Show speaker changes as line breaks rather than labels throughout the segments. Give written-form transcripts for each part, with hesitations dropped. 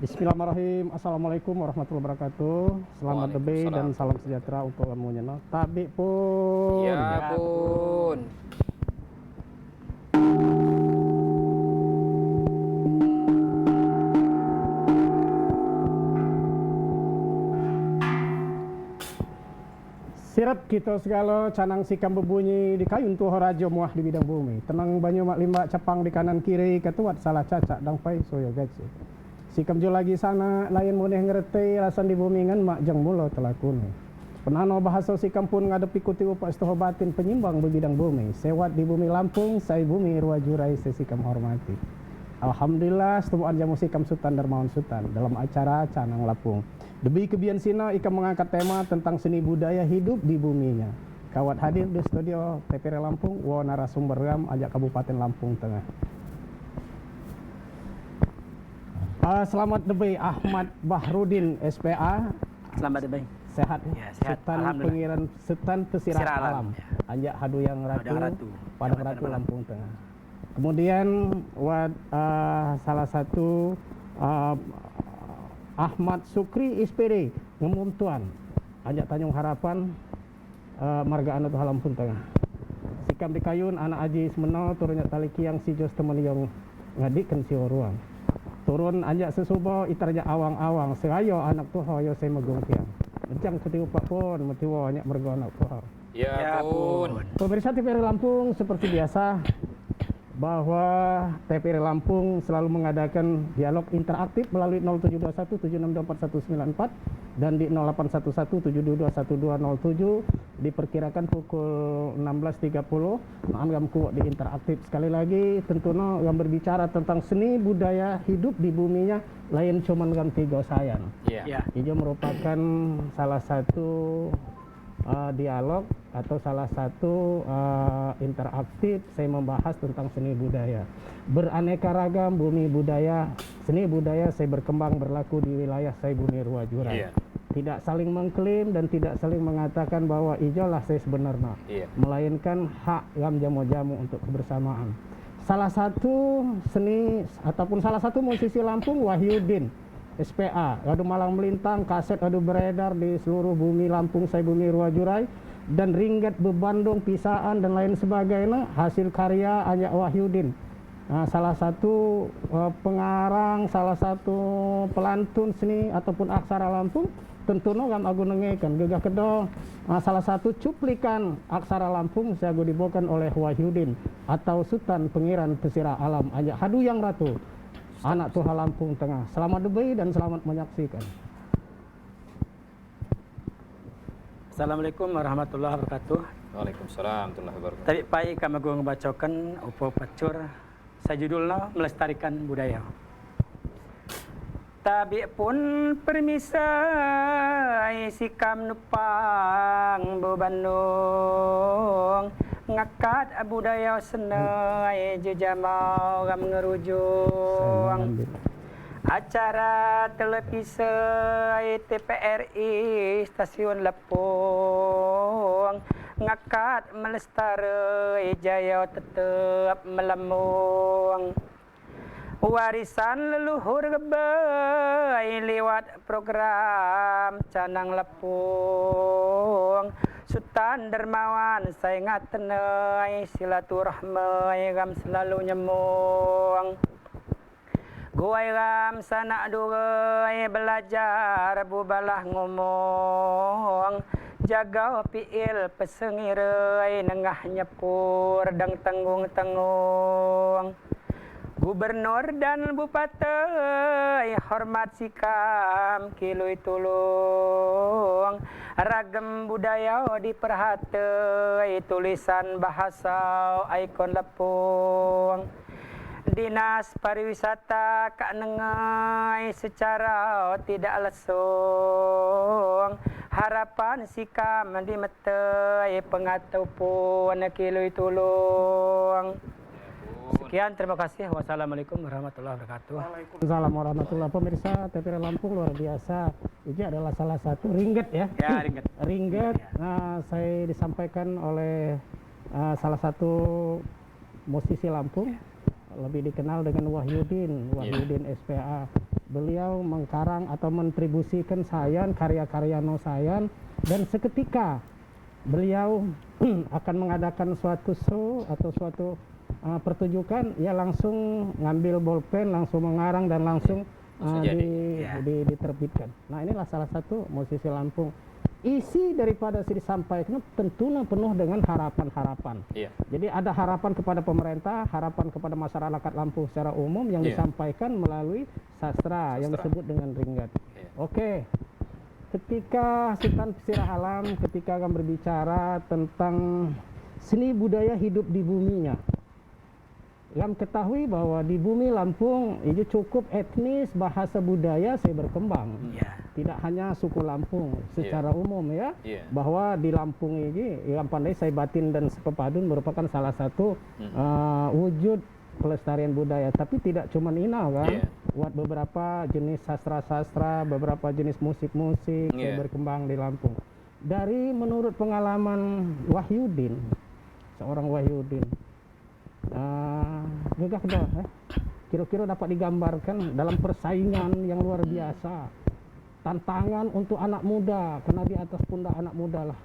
Bismillahirrahmanirrahim. Assalamualaikum warahmatullahi wabarakatuh. Selamat debe dan salam sejahtera untuk kamu nyeno. Tabi pun.
Ya pun.
Sirap kita segala canang sikam berbunyi di kayun tuh rajo muah di bidang bumi. Tenang banyu mak lima capang di kanan kiri ketuat salah cacak dang pai soyo gaci. Sikam jo lagi sana lain muneh ngerti rasan di bumi ngan mak jeng mulo telakune. Penano bahasa sikam pun ngadepi kuti upak istoho batin penyimbang bidang bumi. Sewat di bumi Lampung, saya bumi ruwajurai sesikam hormati. Alhamdulillah setemuan jamu sikam Sultan Darmawan Sultan dalam acara Canang Lapung. Demi kebian Sina ikam mengangkat tema tentang seni budaya hidup di buminya. Kawat hadir di studio TPR Lampung, wa narasumber ram ajak Kabupaten Lampung Tengah. Selamat debay Ahmad Bahrudin SPA.
Selamat debay.
Sehat
ya? Sehat.
Sultan pengiran Sultan Pesirah Alam.
Ya.
Ajak Hadu yang Ratu, Padang Ratu Lampung Tengah. Kemudian salah satu Ahmad Sukri SPD ngumum tuan ajak Tanjung Harapan marga anu Lampung Tengah. Sikam di kayun anak aji semenau turunnya tali kiang si jos temen yang ngadikan si ruang. Turun ajak sesubo itarja awang-awang serayo anak tuh hoyo saya megung kiang. Encang kutiu pak pun metiwo banyak mergo anak tuh.
Ya pun.
Pemirsa TPR Lampung seperti biasa bahwa TPR Lampung selalu mengadakan dialog interaktif melalui 072176249194 dan di 081172211207 diperkirakan pukul 16.30 ngam kuat di interaktif. Sekali lagi tentunya yang berbicara tentang seni budaya hidup di buminya lain cuman ngam tiga sayan.
Iya.
Itu merupakan salah satu dialog atau salah satu interaktif saya membahas tentang seni budaya. Beraneka ragam bumi budaya, seni budaya saya berkembang berlaku di wilayah saya bumi Ruwajurai.
Iya.
Tidak saling mengklaim dan tidak saling mengatakan bahwa ijolah saya sebenarnya.
Iya.
Melainkan hak yang jamu-jamu untuk kebersamaan. Salah satu seni ataupun salah satu musisi Lampung Wahyudin SPA, adu malang melintang, kaset adu beredar di seluruh bumi Lampung, saya bumi Ruwajurai, dan ringget bebandung, pisaan dan lain sebagainya, hasil karya Ajak Wahyudin. Nah, salah satu pengarang, salah satu pelantun seni ataupun aksara Lampung, tentunya ngam agu nengekan gegah kedong. Salah satu cuplikan aksara Lampung saya dibawakan oleh Wahyudin atau Sultan Pengiran Pesirah Alam Ajak Hadu yang Ratu. Anak Tuhan Lampung Tengah. Selamat debay dan selamat menyaksikan.
Assalamualaikum warahmatullahi wabarakatuh.
Waalaikumsalam warahmatullahi wabarakatuh.
Tadi pagi kami gue ngebacakan upo pacur sajudulna melestarikan budaya. Tabi pun permisai sikam nupang bebandung ngakat budaya senai jejamau gam ngerujung acara televisi TPRI stasiun Lampung ngakat melestari jaya tetap melambung warisan leluhur gebay lewat program Canang Lapung Sultan Darmawan saya ngatenai silaturahmi gam selalu nyemung guai gam sanak dugai belajar bubalah ngomong jaga piil pesengirai nengah nyepur dang tanggung-tanggung Gubernur dan Bupati hormat sikam kilui tulung ragam budaya diperhati tulisan bahasa ikon Lampung Dinas Pariwisata kak nengai secara tidak lesung harapan sikam dimetai pengatau pun kilui tulung. Sekian, terima kasih. Wassalamualaikum warahmatullahi wabarakatuh.
Waalaikumsalam warahmatullahi wabarakatuh. Pemirsa TPR Lampung luar biasa. Ini adalah salah satu ringget ya.
Ya, ringget.
Ringget saya disampaikan oleh salah satu musisi Lampung, lebih dikenal dengan Wahyudin SPA. beliau mengkarang atau mentribusikan Sayan, karya-karya No Sayan, dan seketika beliau akan mengadakan suatu show atau suatu pertunjukan, ya langsung ngambil bolpen, langsung mengarang dan langsung diterbitkan. Nah, inilah salah satu musisi Lampung. Isi daripada disampaikan tentunya penuh dengan harapan-harapan.
Iya.
Jadi ada harapan kepada pemerintah, harapan kepada masyarakat Lampung secara umum yang disampaikan melalui sastra yang disebut dengan ringgat.
Iya.
Oke. Ketika Sultan Pesisir Alam, ketika akan berbicara tentang seni budaya hidup di buminya, yang ketahui bahwa di bumi Lampung itu cukup etnis, bahasa budaya saya berkembang. Tidak hanya suku Lampung secara umum ya, bahwa di Lampung ini yang pandai saya batin dan sepepadun merupakan salah satu wujud pelestarian budaya. Tapi tidak cuma Inau kan, buat beberapa jenis sastra-sastra, beberapa jenis musik-musik saya berkembang di Lampung. Dari menurut pengalaman Wahyudin, seorang Wahyudin, kira-kira dapat digambarkan dalam persaingan yang luar biasa, tantangan untuk anak muda, karena di atas pundak anak muda lah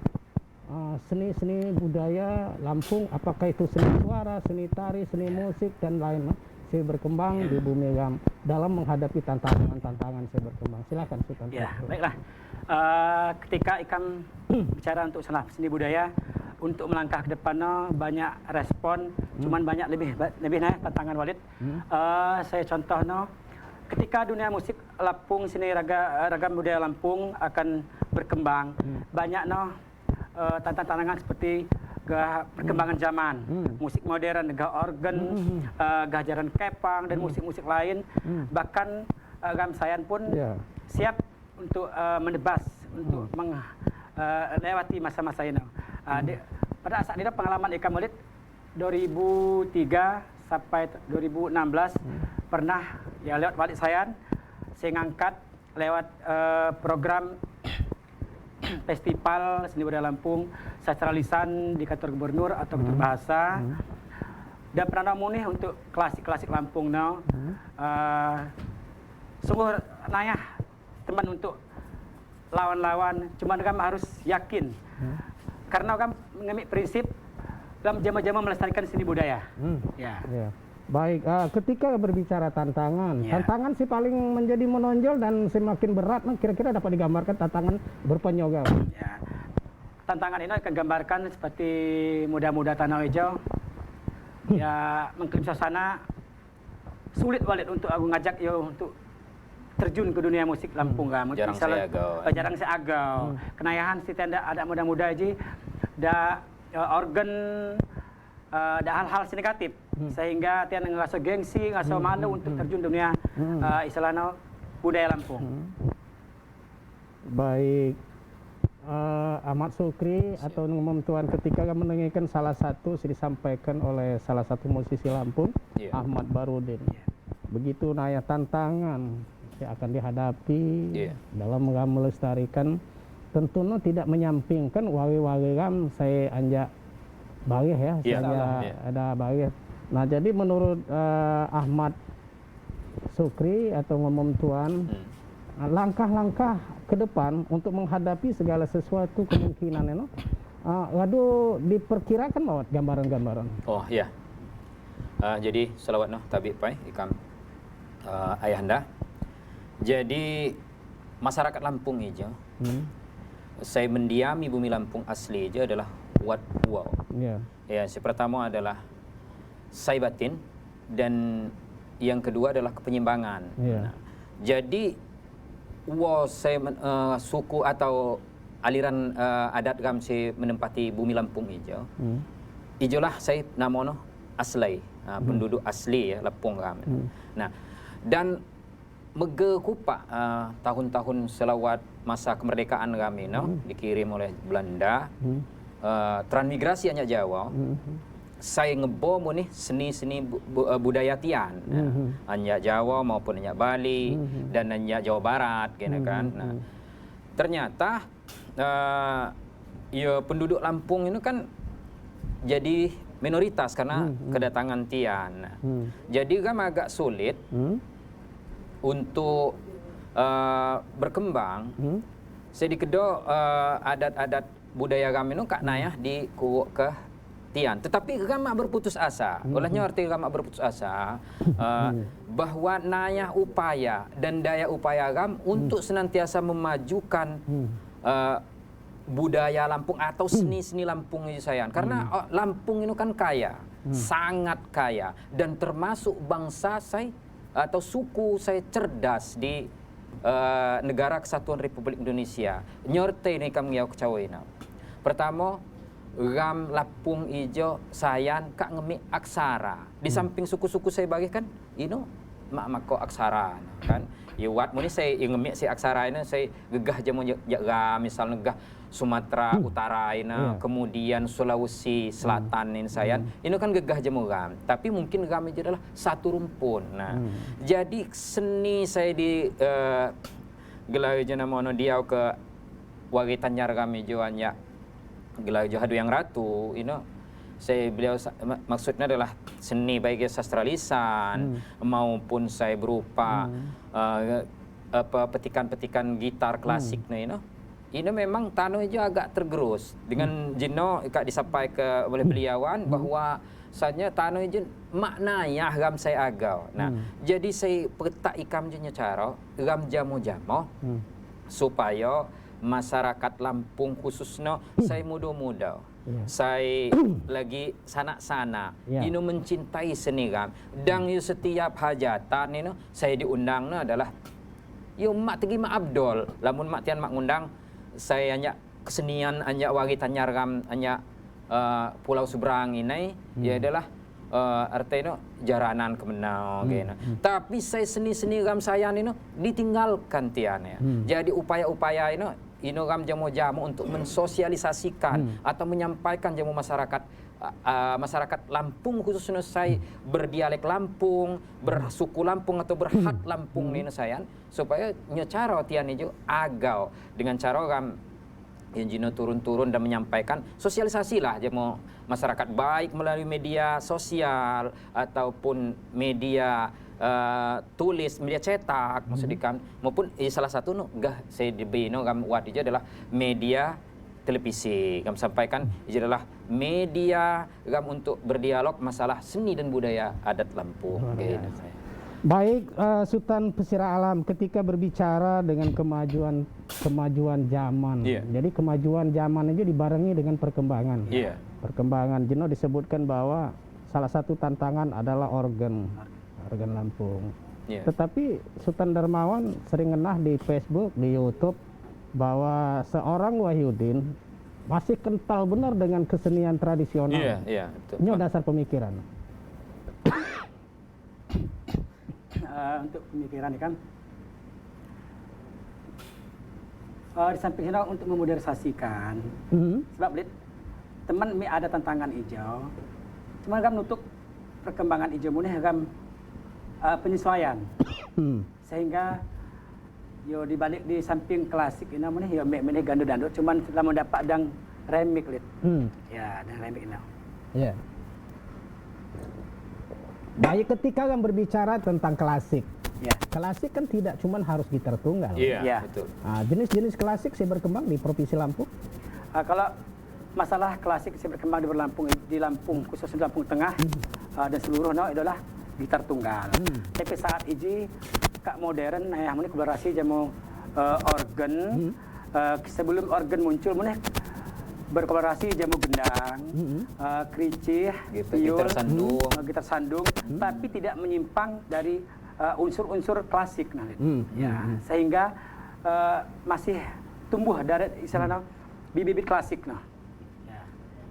seni-seni budaya Lampung, apakah itu seni suara, seni tari, seni musik dan lain, saya berkembang di bumi Gam dalam menghadapi tantangan-tantangan saya berkembang. Silakan Sultan.
Ya, baiklah. Ketika Ikam bicara untuk seni budaya, untuk melangkah ke depannya banyak respon, cuman banyak lebih tantangan Walid. Saya contohnya, ketika dunia musik Lampung, seni ragam budaya Lampung akan berkembang, banyak tantangan seperti perkembangan zaman, musik modern, organ, gajaran kepang dan musik-musik lain. Bahkan Gam Sayan pun siap untuk menebas, untuk melewati masa-masa ini. Pada saat itu pengalaman Ikam Walid 2003 sampai 2016 pernah ya lewat Walid Sayan saya ngangkat lewat program festival seni budaya Lampung sastra lisan di kantor gubernur atau kantor bahasa dan pernah nih untuk klasik-klasik Lampung sungguh nayah teman untuk lawan-lawan, cuman kami harus yakin karena kami mengambil prinsip dalam jama-jama melestarikan seni budaya. Ya.
Baik, ketika berbicara tantangan, tantangan sih paling menjadi menonjol dan semakin berat, kira-kira dapat digambarkan tantangan berpenyoga.
Ya. Tantangan ini akan gambarkan seperti muda-muda tanah hijau, ya mengklaim suasana sulit Walid untuk aku ngajak untuk terjun ke dunia musik Lampung kan. Jarang saya agau. Kenayahan si tenda ada muda-muda aja, da organ, ada hal-hal negatif sehingga tiada ngerasa gengsi, ngerasa malu untuk terjun dunia istilahnya budaya Lampung.
Baik, Ahmad Sukri atau Umum Tuan ketika mendengarkan salah satu disampaikan oleh salah satu musisi Lampung, Ahmad Barudin. Begitu naya tantangan yang akan dihadapi dalam melestarikan, tentunya tidak menyampingkan wage-wage saya anjak bagih ya, ada bagih. Nah, jadi menurut Ahmad Sukri atau Ngomong Tuan, langkah-langkah ke depan untuk menghadapi segala sesuatu kemungkinan itu, waduh diperkirakan bahwa gambaran-gambaran.
Oh iya. Jadi selawat tabi pai Ikam ayahanda. Jadi masyarakat Lampung aja, saya mendiami bumi Lampung asli aja adalah wow. Ya, yang pertama adalah saya batin dan yang kedua adalah kepenyimbangan. Nah, jadi saya suku atau aliran adat kami saya menempati bumi Lampung hijau. Ijolah saya namono asli, penduduk asli ya Lampung kami. Nah, dan megekupa tahun-tahun selawat masa kemerdekaan kami dikirim oleh Belanda, transmigrasi hanya Jawa. Saya ngebom nih seni-seni budaya Tian, hanya Jawa maupun hanya Bali dan hanya Jawa Barat, gitu kan. Nah, ternyata ya penduduk Lampung ini kan jadi minoritas karena kedatangan Tian. Jadi kan agak sulit untuk berkembang, saya di kedo adat-adat budaya kami nu kak nayah di kuwok ke tian. Tetapi kami berputus asa. Olehnya arti kami berputus asa bahwa nayah upaya dan daya upaya kami untuk senantiasa memajukan budaya Lampung atau seni-seni Lampung itu sayang. Karena Lampung itu kan kaya, sangat kaya, dan termasuk bangsa saya atau suku saya cerdas di negara Kesatuan Republik Indonesia. Nyorte ini kami yang kecawai. Pertama, ram Lampung ijo sayan kak ngemi aksara. Di samping suku-suku saya bagikan, ino mak ko aksara kan. Iwat muni saya ngemi si aksara ini saya gegah jamu jaga misal negah Sumatera Utara ini, kemudian Sulawesi Selatan ini sayan. Ini kan gegah jamu gam. Tapi mungkin gam itu adalah satu rumpun. Nah, jadi seni saya di gelar jana mono dia ke wagitan nyar kami juanya gelar johadu yang ratu, saya beliau maksudnya adalah seni baik sastra lisan maupun saya berupa petikan-petikan gitar klasik ini memang Tano itu agak tergerus dengan jino kak disampaikan ke oleh beliauan bahwa saja Tano itu maknanya gam saya agau. Nah, jadi saya petak ikam jenya cara gam jamu-jamu supaya masyarakat Lampung khususnya saya muda-muda. Saya lagi sanak-sana, ini mencintai seni gam. Dan setiap hajatan ini saya diundang adalah mak tegi mak Abdul, lamun mak tian mak ngundang saya hanya kesenian hanya wagitan nyargam hanya Pulau Seberang ini ya adalah artinya jaranan kemenau gitu. Tapi saya seni-seni gam saya ini ditinggalkan tian ya. Jadi upaya-upaya ini gam jamu-jamu untuk mensosialisasikan atau menyampaikan jamu masyarakat masyarakat Lampung khususnya saya berdialek Lampung, bersuku Lampung atau berhat Lampung ini saya supaya nyecara tian itu agau dengan cara kami yang turun-turun dan menyampaikan sosialisasi lah jamu masyarakat baik melalui media sosial ataupun media tulis, media cetak maksudnya maupun salah satu saya dibino kami wadah adalah media televisi. Kami sampaikan ini adalah media kami untuk berdialog masalah seni dan budaya adat Lampung.
Baik, Sultan Pesisir Alam ketika berbicara dengan kemajuan zaman. Jadi kemajuan zaman itu dibarengi dengan perkembangan. Perkembangan Jeno disebutkan bahwa salah satu tantangan adalah organ Lampung. Tetapi Sultan Darmawan sering ngenah di Facebook, di YouTube bahwa seorang Wahyudin masih kental benar dengan kesenian tradisional. Ini dasar pemikiran.
Untuk pemikiran kan, di samping itu untuk memodernisasikan, sebab lihat teman mi ada tantangan hijau, cuma kan untuk perkembangan hijau ini kan penyesuaian, sehingga yo dibalik di samping klasik ini namanya yo mek gando-dando cuman setelah mendapat dang remix lit. Ya, dan remix ini.
Ya. Baik ketika yang berbicara tentang klasik. Klasik kan tidak cuma harus gitar tunggal.
Betul.
Nah, jenis-jenis klasik sih berkembang di Provinsi Lampung.
Kalau masalah klasik sih berkembang di Lampung khususnya Lampung Tengah dan seluruhnya adalah gitar tunggal. Tapi saat ini kak modern yang ini kolaborasi jamu organ sebelum organ muncul mana berkolaborasi jamu gendang, kericih, gitar sandung, tapi tidak menyimpang dari unsur-unsur klasik sehingga masih tumbuh dari istilahnya bibit klasik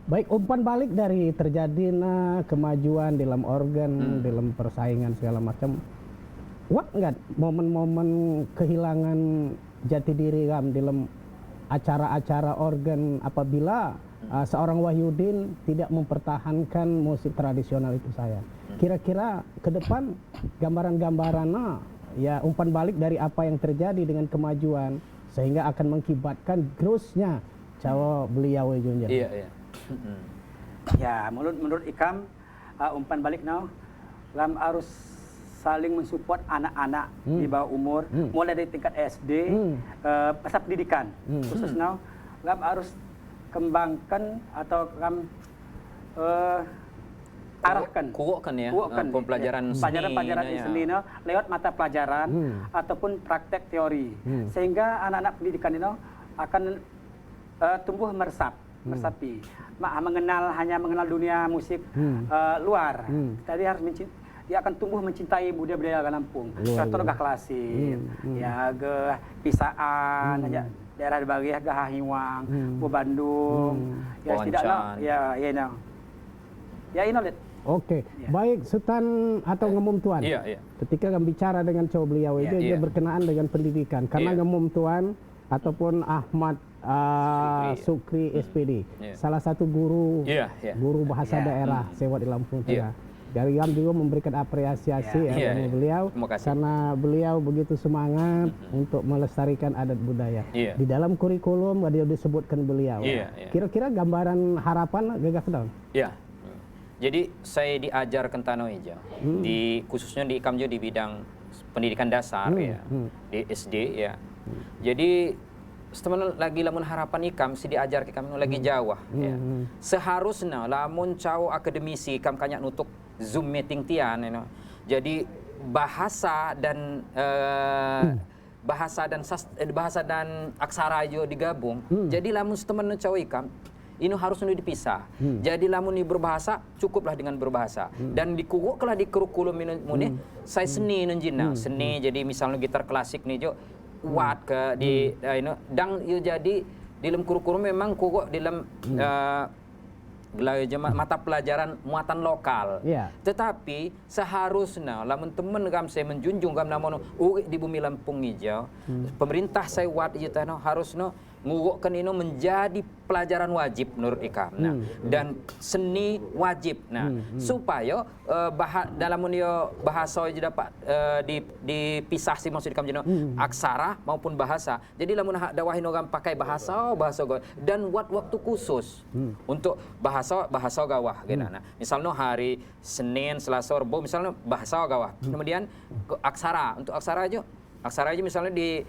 Baik, umpan balik dari terjadinya kemajuan dalam organ, dalam persaingan segala macam. Nggak momen-momen kehilangan jati diri dalam acara-acara organ apabila seorang Wahyudin tidak mempertahankan musik tradisional itu saya. Kira-kira ke depan gambaran-gambarannya ya umpan balik dari apa yang terjadi dengan kemajuan sehingga akan mengakibatkan growth-nya cawa beliau junja.
Ya, menurut Ikam umpan balik lam harus saling mensupport anak-anak di bawah umur, mulai dari tingkat SD, pasal pendidikan, khususnya kami harus kembangkan atau kami arahkan,
kuokkan ya, pembelajaran
pelajaran seni lewat mata pelajaran ataupun praktek teori, sehingga anak-anak pendidikan ini akan tumbuh meresapi, hanya mengenal dunia musik luar. Tadi harus dia akan tumbuh mencintai budaya Lampung. Contoh gah klasik, ya gah pisaan, aja daerah bagian gah Hiwang, Bandung, ya tidaklah, ya ini lihat.
Oke, baik Sultan atau Ngemum Tuan. Ketika kami bicara dengan cowok beliau itu dia berkenaan dengan pendidikan, karena Ngemum Tuan ataupun Ahmad Sukri SPD, salah satu guru bahasa daerah sewot di Lampung Tengah. Dari kami juga memberikan apresiasi kepada beliau karena beliau begitu semangat untuk melestarikan adat budaya. Di dalam kurikulum dia disebutkan beliau. Kira-kira gambaran harapan gagah daun?
Jadi saya diajarkan Tanah Hijau, khususnya di IKAM juga di bidang pendidikan dasar di SD ya. Jadi setelah lagi lamun harapan IKAM si diajar ke kami lagi Jawa ya. Seharusnya lamun cawo akademisi IKAM kanyak nutuk Zoom meeting tian Jadi bahasa dan bahasa dan aksara jo digabung. Jadi lamun teman cawo IKAM ini harus dipisah. Jadi lamun ini berbahasa cukuplah dengan berbahasa. Dan dikukuhlah di kurikulum ini saya seni nenjina. Seni jadi misalnya gitar klasik nih jo wat ke di dang jadi di dalam kurikulum memang kukuh di dalam mata pelajaran muatan lokal. Tetapi seharusnya lamun temen kam saya menjunjung kam namun di bumi Lampung Hijau, pemerintah saya wat itu harusnya ngugokkan ini menjadi pelajaran wajib menurut IKAM. Dan seni wajib. Supaya dalam bahasa juga dapat dipisah sih maksud IKAM aksara maupun bahasa. Jadi lamun dakwah inogam pakai bahasa gawah dan waktu khusus untuk bahasa gawah misalnya hari Senin, Selasa, Rabu misalnya bahasa gawah. Kemudian aksara untuk aksara aja misalnya di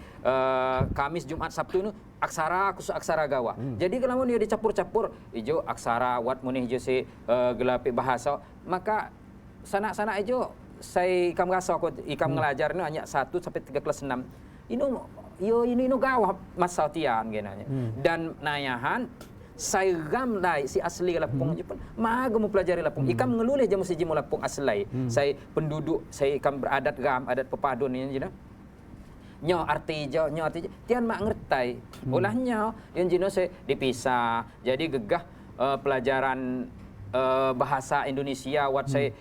Kamis, Jumat, Sabtu ini aksara khusus aksara gawah. Jadi kalau dia dicampur-campur ijo aksara wat munih ijo si gelapi bahasa maka sana ijo saya ikam gaso aku ikam ngelajar ini hanya 1 sampai 3 kelas 6. Ini gawah masa tian genanya. Dan nayahan saya gam lai si asli Lampung Jepun maga mau pelajari Lampung ikam ngelulih jamu si jimu Lampung asli saya penduduk saya ikam beradat gam adat pepadun ini nyo arti tian mak ngertai ulahnya yang jino saya dipisah jadi gegah pelajaran bahasa Indonesia wat saya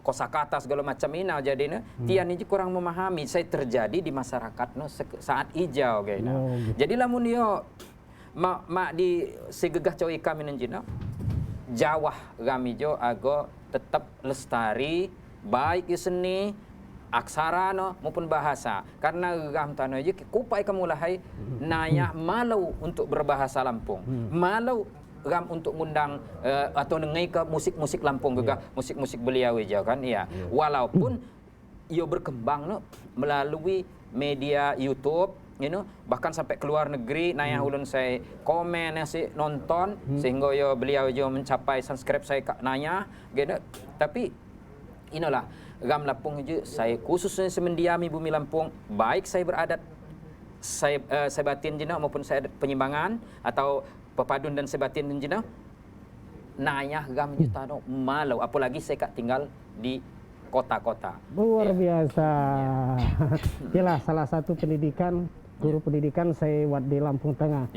kosakata segala macam ini jadi tian ini kurang memahami saya terjadi di masyarakat saat hijau jadi lamun yo mak di segegah cowi kami nenjina Jawa kami jo ago tetap lestari baik seni aksara maupun bahasa karena gam tanah aja kupai kamu lahai naya malau untuk berbahasa Lampung malau gam untuk ngundang atau nengai ke musik Lampung gegah musik beliau aja kan walaupun ia berkembang melalui media YouTube bahkan sampai ke luar negeri naya ulun saya komen saya nonton sehingga beliau juga mencapai subscribe saya nanya gitu tapi inilah gam Lampung itu saya khususnya semendiami bumi Lampung baik saya beradat saya batin jina maupun saya adat penyimbangan atau pepadun dan sebatin jina nayah gam jutano malau apalagi saya tinggal di kota-kota
luar biasa. Itulah salah satu pendidikan guru pendidikan saya buat di Lampung Tengah.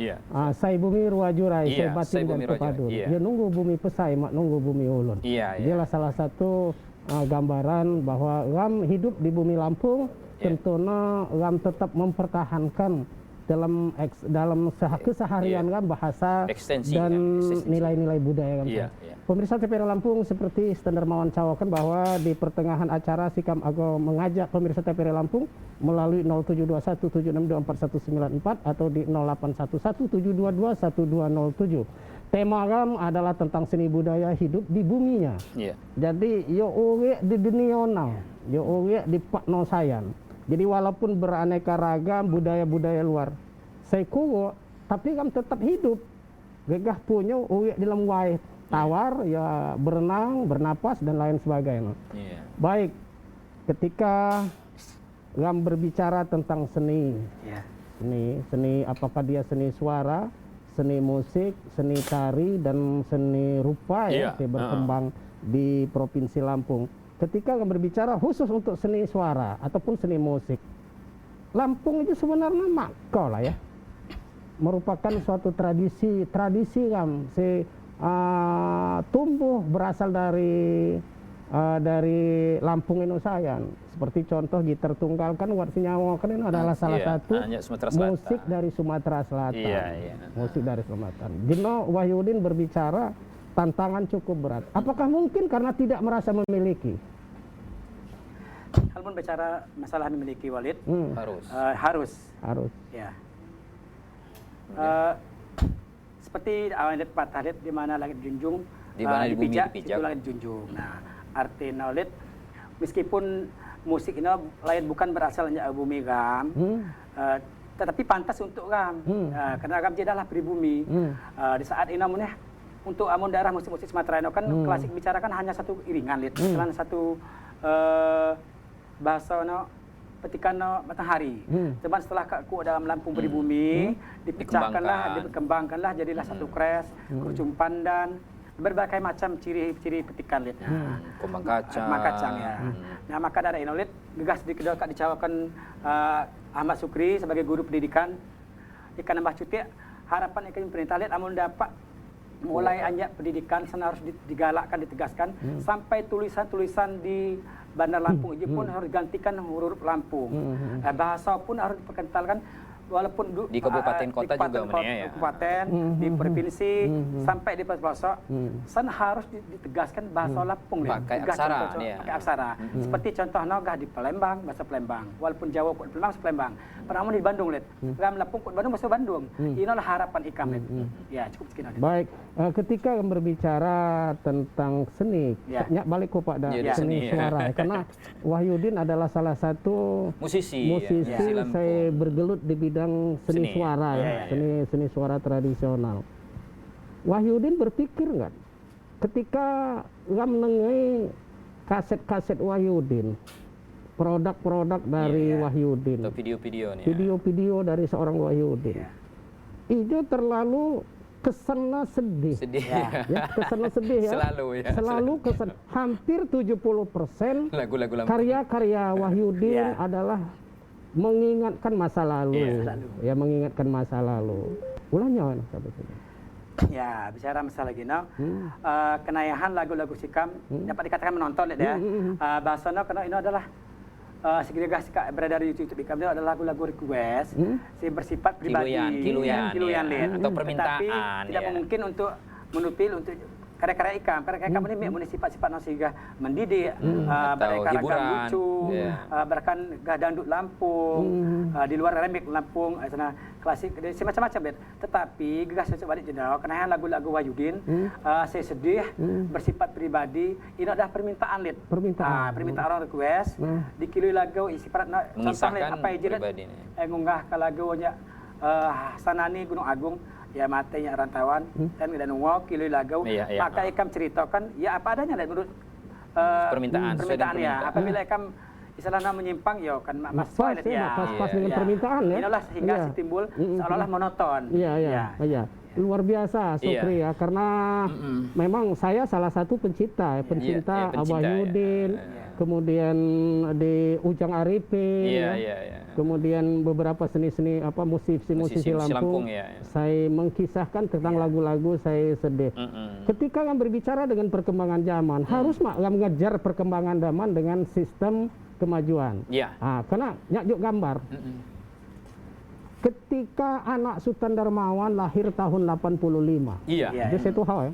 Saya bumi ruajurai, saya batin dan pepadun. Dia nunggu bumi pesai, mak nunggu bumi ulun. Itulah salah satu gambaran bahwa ram hidup di bumi Lampung tentunya ram tetap mempertahankan dalam keseharian kan bahasa
Ekstensi,
dan
ekstensi.
nilai-nilai budaya kan.
Iya,
Pak.
iya.
Pemirsa TPRI Lampung, seperti Standar Mawan cawakan bahwa di pertengahan acara Sikam Ago mengajak pemirsa TPRI Lampung melalui 072176241194 atau di 081172211207. Tema kami adalah tentang seni budaya hidup di buminya.
Iya.
Jadi yo owe di dunional, yo owe di pakno sayan. Jadi walaupun beraneka ragam budaya-budaya luar, saya kuwo, tapi kami tetap hidup. Gegah punya owe di dalam wae, tawar, ya berenang, bernapas dan lain sebagainya.
Iya.
Baik, ketika kami berbicara tentang seni,
Ya.
seni apakah dia seni suara, seni musik, seni tari, dan seni rupa
Iya,
ya, yang berkembang di Provinsi Lampung. Ketika berbicara khusus untuk seni suara ataupun seni musik, Lampung itu sebenarnya makau lah ya, merupakan suatu tradisi tumbuh berasal dari Lampung Inusayan. Seperti contoh gitar tunggal kan Warsinyawa kan ini adalah salah satu
hanya Sumatera Selatan.
musik dari Sumatera Selatan.
Iya, iya.
Musik dari Selatan. Dino Wahyudin berbicara tantangan cukup berat. Apakah mungkin karena tidak merasa memiliki?
Kalaupun bicara masalah memiliki Walid,
Harus.
harus. Ya. Seperti awalnya Pak Talit, di mana langit junjung,
Di mana di bumi dipijak.
itu langit junjung. Nah, arti Walid, meskipun musik ini lain bukan berasal dari bumi gam, tetapi pantas untuk gam, karena gam adalah pribumi. Di saat ini namanya untuk amun daerah musik-musik Sumatera ini kan klasik bicara kan hanya satu iringan, Lid, satu bahasa petikan matahari. Cuman setelah ku dalam Lampung pribumi, dikembangkanlah jadilah satu kres, kerucung pandan, berbagai macam ciri-ciri petikan, Lid.
Kumbang kacang.
Kacang ya. Nah, maka dari ini, Lid, gegas dicawakan Ahmad Sukri sebagai guru pendidikan ikan nambah cuti, harapan ikan pemerintah, Lid, amun dapat mulai anjak pendidikan sana harus digalakkan, ditegaskan sampai tulisan-tulisan di Bandar Lampung itu pun harus digantikan huruf Lampung. Bahasa pun harus diperkentalkan walaupun
di kabupaten kota juga
ya. Kabupaten, di provinsi sampai di pelosok, sana harus ditegaskan bahasa Lampung,
pakai aksara,
pakai aksara. Seperti contoh nogah di Palembang, bahasa Palembang. Walaupun Jawa kok Palembang, bahasa Palembang. Pernah di Bandung, Lid. Ram Lampung kok Bandung, bahasa Bandung. Inilah harapan ikam, Lid. Ya, cukup sekian.
Baik, ketika berbicara tentang seni, balik kepada seni suara, karena Wahyudin adalah salah satu musisi saya bergelut di bidang seni suara ya, seni suara tradisional. Wahyudin berpikir nggak ketika menengahi kaset-kaset Wahyudin, produk-produk dari Wahyudin,
atau
video-video dari seorang Wahyudin, itu terlalu kesannya sedih. Kesannya sedih ya. Selalu kesan. Hampir 70%
lagu-lagu
karya-karya Wahyudin adalah mengingatkan masa lalu. Ya, mengingatkan masa lalu. Ulangnya
ya, bicara masalah gini, kenayahan lagu-lagu Sikam dapat dikatakan menonton, Lid, ya. Bahasanya karena ini adalah segala beredar di YouTube Ikam itu adalah lagu-lagu request, bersifat pribadi,
kiluyan,
Lid.
atau permintaan.
Tetapi tidak mungkin untuk menupil untuk karya-karya Ikam. Karya-karya Ikam ini sifat-sifat nasiga mendidik,
hiburan,
lucu, bahkan dangdut Lampung, di luar remik Lampung, sana klasik, semacam-macam, Lid. Tetapi gegas balik jeda, karena lagu-lagu Wahyudin, saya sedih, bersifat pribadi, ini adalah permintaan, Lid. Permintaan orang request, dikilui lagu, sifat contoh, Lid, apa aja, Lid, ngunggah ke lagunya Sanani Gunung Agung, ya matanya rantauan dan nunggu kilo lagu, maka Ikam ceritakan ya apa adanya, Lid, menurut permintaan ya. Apabila Ikam istilahnya menyimpang, ya kan
pas dengan permintaan ya.
Inilah sehingga timbul seolah-olah monoton.
Iya. Luar biasa, Sukri ya, karena memang saya salah satu pencinta Wahyudin, kemudian di Ujang Arifin, kemudian beberapa seni-seni musisi Lampung. Saya mengkisahkan tentang lagu-lagu saya sedih. Ketika berbicara dengan perkembangan zaman, harus mengejar perkembangan zaman dengan sistem kemajuan. Karena nyakjuk gambar. ketika anak Sultan Darmawan lahir tahun 85.
Iya.
Iya.
Jadi satu hal ya.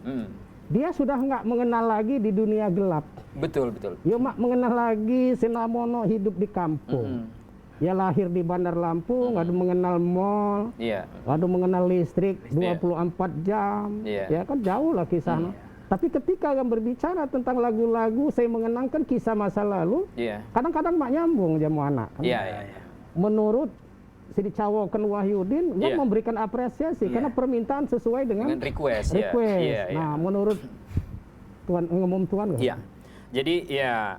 Dia sudah nggak mengenal lagi di dunia gelap.
Betul, betul.
Dia mak mengenal lagi Sinamono hidup di kampung. Dia lahir di Bandar Lampung, ada mengenal mall,
Iya.
ada mengenal listrik
Iya.
24 jam.
Iya.
Ya kan jauh lah kisahnya. Tapi ketika yang berbicara tentang lagu-lagu, saya mengenangkan kisah masa lalu,
Iya.
kadang-kadang mak nyambung jamu anak.
Iya, iya.
Menurut si dicawokan Wahyudin, dia
Iya.
memberikan apresiasi karena permintaan sesuai dengan
Dengan request, ya.
request.
Iya, iya.
Nah, menurut Tuan ngomong Tuan nggak?
Iya. Jadi ya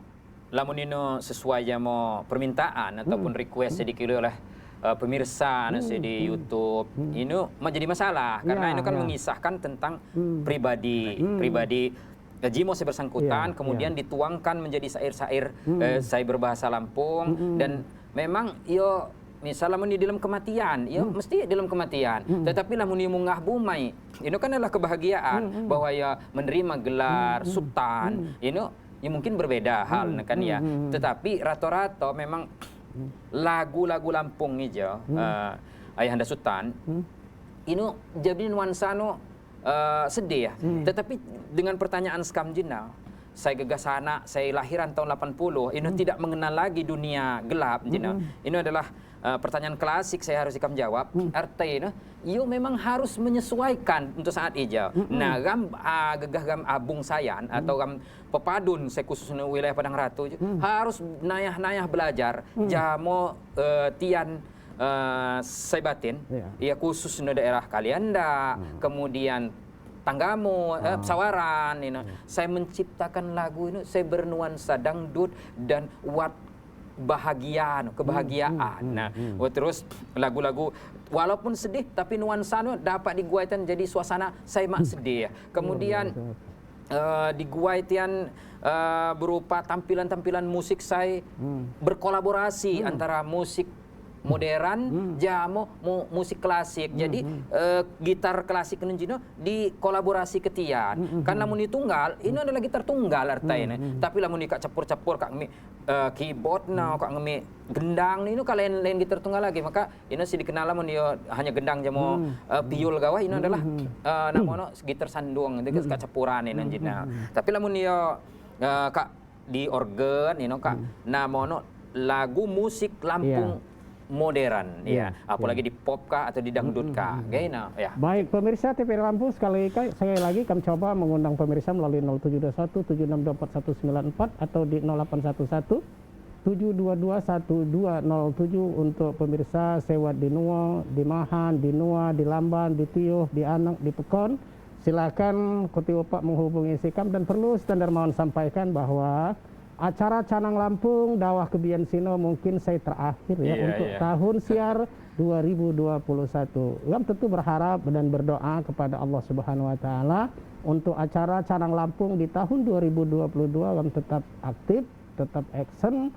lamun ino sesuai jamo permintaan ataupun request sedikit oleh pemirsa di YouTube, ini mah jadi masalah karena
Ya,
ini kan
ya.
mengisahkan tentang pribadi Jimo saya bersangkutan,
Ya,
kemudian dituangkan menjadi syair-syair saya berbahasa Lampung dan memang yo misalnya di dalam kematian, ya mesti dalam kematian. Tetapi lamun dia munggah bumai, ini kan adalah kebahagiaan bahwa ya menerima gelar sultan. Ini ya mungkin berbeda hal kan ya. Tetapi rata-rata memang lagu-lagu Lampung hijau Ayahanda Sultan ini jadi nuansa sedih ya. Tetapi dengan pertanyaan Skam Jinal, saya gegasana, saya lahiran tahun 80, ini tidak mengenal lagi dunia gelap, Jinal. Ini adalah pertanyaan klasik saya harus ikam jawab. Artinya, yo memang harus menyesuaikan untuk saat hijau. Nah, gegah gam abung sayan atau gam pepadun saya khususnya wilayah Padang Ratu harus nayah-nayah belajar jamo tian saya batin, ya khusus di daerah Kalianda, kemudian Tanggamu, Pesawaran, saya menciptakan lagu ini, saya bernuansa dangdut dan kebahagiaan. Nah, terus lagu-lagu walaupun sedih tapi nuansanya dapat diguaikan jadi suasana saya mak sedih. Kemudian diguaikan berupa tampilan-tampilan musik saya berkolaborasi antara musik modern, jamo, musik klasik. Jadi gitar klasik nenjino dikolaborasi ketian. Karena lamun tunggal, ini adalah gitar tunggal artinya. Tapi lamun dikak campur-campur kak ngemi keyboard kak ngemi gendang ini kan lain gitar tunggal lagi. Maka ini sih dikenal lamun dia hanya gendang jamo piul gawah ini adalah namono gitar sandung itu kak campuran ini nenjina. Tapi lamun dia kak di organ ini kak namono lagu musik Lampung modern, ya. Apalagi di pop kah atau di dangdut kah, gini, ya.
Baik, pemirsa TVRI Lampung, sekali lagi kami coba mengundang pemirsa melalui 0721 7624 atau di 0811 7221207 untuk pemirsa sewat di Nuo, di Mahan, di Nua, di Lamban, di Tiuh, di Anak, di Pekon. Silakan Koti Opak menghubungi Sikam dan perlu Standar mohon sampaikan bahwa acara Canang Lampung Dawah Kebian Sino mungkin saya terakhir ya untuk tahun siar 2021. Kami tentu berharap dan berdoa kepada Allah Subhanahu wa taala untuk acara Canang Lampung di tahun 2022 kami tetap aktif, tetap action,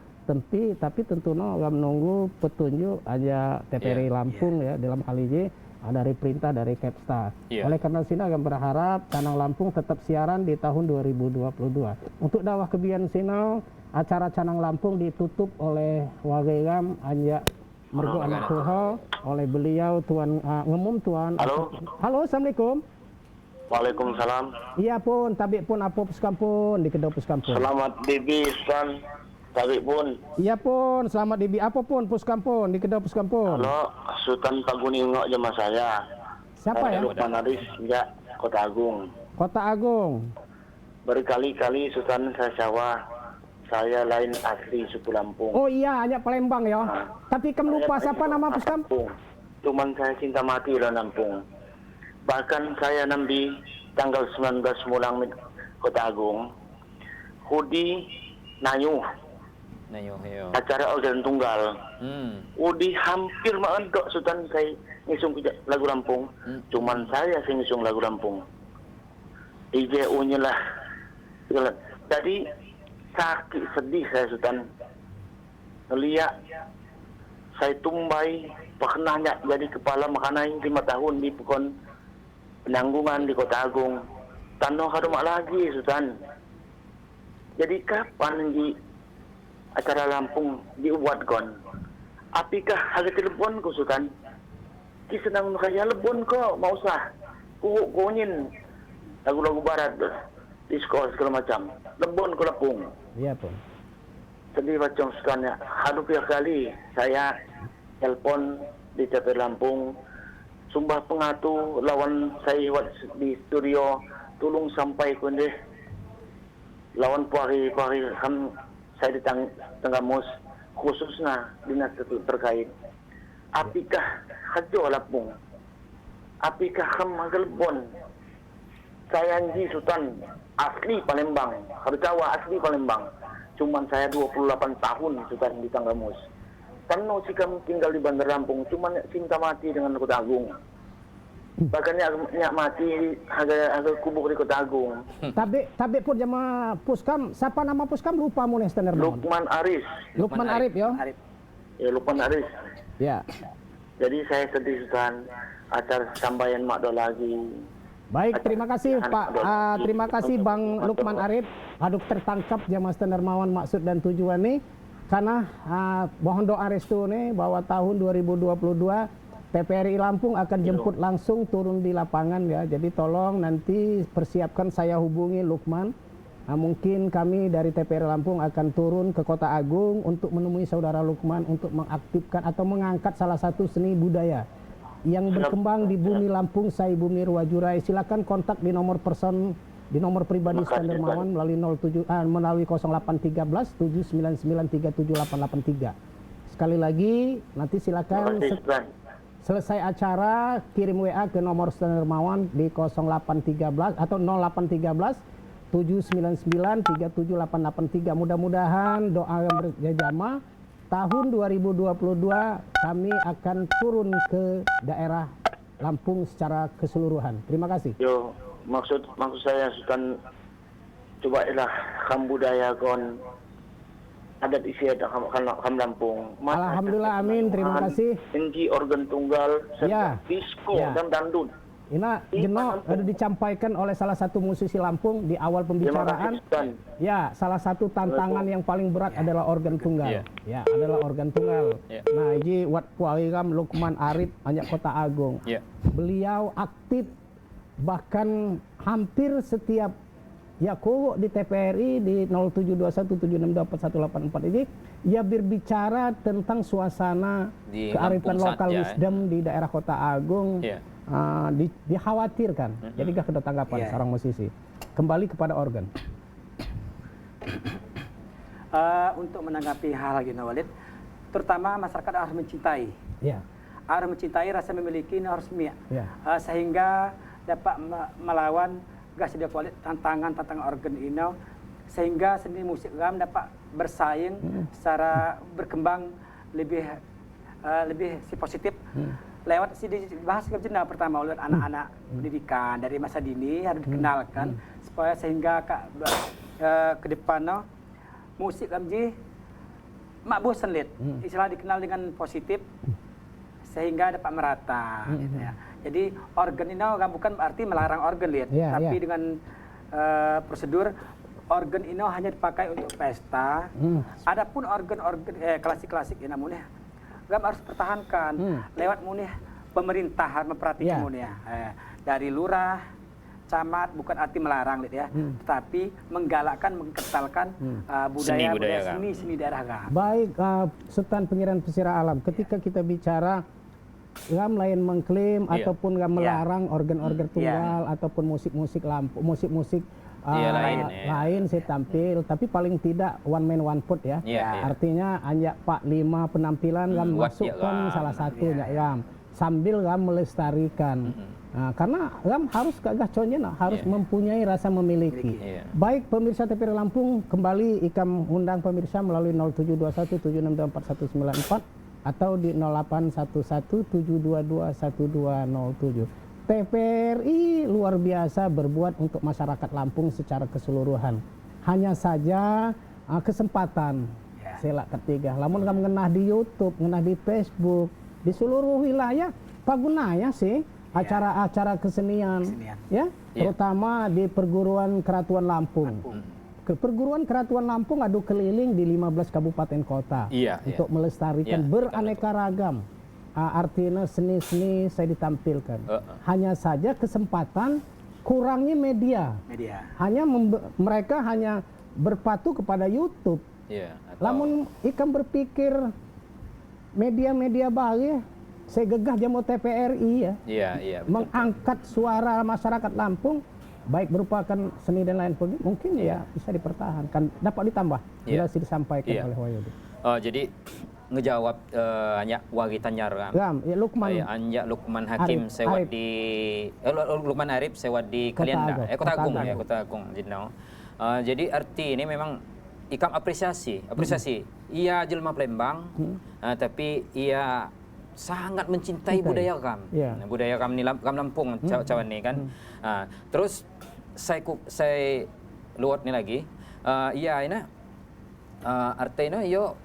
tapi tentunya kami menunggu petunjuk aja TVRI Lampung ya dalam hal ini dari perintah dari Kepstar. Oleh karena sini kami berharap Canang Lampung tetap siaran di tahun 2022. Untuk Dawah Kebian Sino, acara Canang Lampung ditutup oleh Wagegam Anja Mergo Anak Tuho oleh beliau Tuan Ngemum Tuan. Halo, Assalamualaikum.
Waalaikumsalam.
Iya pun, tapi pun apa puskampun di kedua puskampun.
Selamat Bibi Sultan. Tapi pun.
Iya pun, selamat Bibi apapun puskampun di kedua puskampun.
Halo, Sultan Paguni ngok jemaah saya.
Siapa ya?
Lukman Aris, ya, Kota Agung.
Kota Agung.
Berkali-kali Sultan saya sawah, saya lain asli suku Lampung.
Oh iya, hanya Palembang ya. Tapi kamu lupa siapa nama puskampun?
Cuman saya cinta mati lah Lampung. Bahkan saya nambi tanggal 19 Mulang Kota Agung. Hudi Nayuh. Acara organ tunggal. Udi hampir mentok Sultan saya ngisung lagu Lampung. Cuman saya sih ngisung lagu Lampung. IJU-nya lah. Jadi sakit sedih saya Sultan. Lihat saya tumbai pernahnya jadi kepala makanan 5 tahun di Pekon Penanggungan di Kota Agung. Tanah harumak lagi Sultan. Jadi kapan di acara Lampung dibuat kon? Apakah harga telepon ku Sultan? Senang kaya lebon ko, mau usah. Kunin lagu-lagu barat, disco segala macam. Lebon ko lapung.
Iya pun.
Sedih macam sekarang. Aduh tiap kali saya telepon di TPR Lampung, sumpah pengatu lawan saya di studio, tolong sampai deh. Lawan pari ham saya di Tenggamus khususnya dinas terkait. Apikah hajo Lampung? Apikah ham Lebon? Saya Anji Sultan asli Palembang, harus Jawa asli Palembang. Cuman saya 28 tahun Sultan di Tenggamus. Karena si kami tinggal di Bandar Lampung, cuman cinta mati dengan Kota Agung. Bahkan nyak mati harga kubur di Kota Agung.
Tapi pun jama Puskam, siapa nama Puskam lupa mu nih standar
Lukman Aris.
Lukman Arif yo.
Ya Lukman Aris.
Ya.
Jadi saya sedih Sultan, acar sampaian mak do lagi.
Baik, terima kasih Pak. Terima kasih Bang Lukman Arif. Aduk tertangkap jama standar mawan maksud dan tujuan nih. Karena mohon doa restu nih bahwa tahun 2022 TPRI Lampung akan jemput langsung turun di lapangan ya. Jadi tolong nanti persiapkan saya hubungi Lukman. Mungkin kami dari TPRI Lampung akan turun ke Kota Agung untuk menemui saudara Lukman untuk mengaktifkan atau mengangkat salah satu seni budaya yang berkembang di bumi Lampung, Sai Bumi Ruwajurai. Silakan kontak di nomor pribadi Standar Mawan melalui 0813 799 37883. Sekali lagi nanti silakan selesai acara kirim WA ke nomor Standar Mawan di 0813 atau 0813 799 37883. Mudah-mudahan doa yang berjamaah tahun 2022 kami akan turun ke daerah Lampung secara keseluruhan. Terima kasih.
Yo, maksud saya Sultan, cobalah kam budaya kon adat istiadat kam Lampung.
Alhamdulillah, amin. Terima kasih.
Tinggi organ tunggal,
Ya.
disco
Ya.
dan dandun.
Ini Jeno dicampaikan oleh salah satu musisi Lampung di awal pembicaraan. Ya, salah satu tantangan yang paling berat adalah organ tunggal. Ya, adalah organ tunggal. Nah, ini wat pualigam Lukman Arif Anjak Kota Agung. Beliau aktif bahkan hampir setiap ya kowo di TPRI di 07217624 ini ia berbicara tentang suasana
di
kearifan
Lampung
lokal
saja,
wisdom di daerah Kota Agung. Dikhawatirkan. Jadi gak ada tanggapan seorang musisi. Kembali kepada organ.
Untuk menanggapi hal gini Walid, terutama masyarakat harus mencintai. Harus mencintai, rasa memiliki, harus miak. Sehingga dapat melawan gas dia Walid tantangan organ ini, sehingga seni musik gam dapat bersaing secara berkembang lebih si positif. Lewat bahas kejenah pertama oleh anak-anak pendidikan dari masa dini harus dikenalkan supaya sehingga ke depan musik kamji mak bosan lihat istilah dikenal dengan positif sehingga dapat merata gitu ya. Jadi organ ini bukan berarti melarang organ lihat, tapi dengan prosedur organ ini hanya dipakai untuk pesta. Adapun organ-organ klasik-klasik ini namanya gam harus pertahankan lewat munih pemerintahan memperhatikan munih dari lurah, camat, bukan arti melarang ya, tetapi menggalakkan, mengentalkan budaya seni daerah gam.
Baik, Sultan Pengiran Pesisir Alam, ketika kita bicara gam lain mengklaim ataupun gam melarang organ-organ tunggal ataupun musik-musik Lampung, musik-musik lain saya tampil, tapi paling tidak one man one foot ya. Artinya hanya 4-5 penampilan gam masukkan salah satunya gam sambil gam melestarikan. Karena gam harus gagah contohnya harus mempunyai rasa memiliki. Baik pemirsa TPRI Lampung, kembali ikam undang pemirsa melalui 072176249194 atau di 081172211207. TPRI luar biasa berbuat untuk masyarakat Lampung secara keseluruhan. Hanya saja kesempatan selak ketiga. Lamun kamu ngenah di YouTube, ngenah di Facebook, di seluruh wilayah pagunaya sih acara-acara kesenian. Terutama di perguruan Keratuan Lampung. Perguruan Keratuan Lampung adu keliling di 15 kabupaten kota untuk melestarikan beraneka ragam. artinya seni-seni saya ditampilkan. Hanya saja kesempatan kurangnya media. Hanya mereka hanya berpatu kepada YouTube.
Iya.
Lamun ikam berpikir media-media baru, saya gegah jamu TPRI ya.
Iya.
Mengangkat suara masyarakat Lampung, baik berupakan seni dan lain sebagainya, mungkin ya bisa dipertahankan, dapat ditambah bila disampaikan oleh Wahyudi.
Jadi ngejawab hanya wagi tanyar
ya, Lukman
anja Lukman Hakim sewat di Lukman Arif sewat di Kalianda Kota Agung ya, Kota Agung jadi arti ini memang ikam apresiasi ia jelma Palembang tapi ia sangat mencintai budaya kam budaya kam ni kam Lampung cawan ni kan. Terus saya luat ni lagi ia ini artinya yo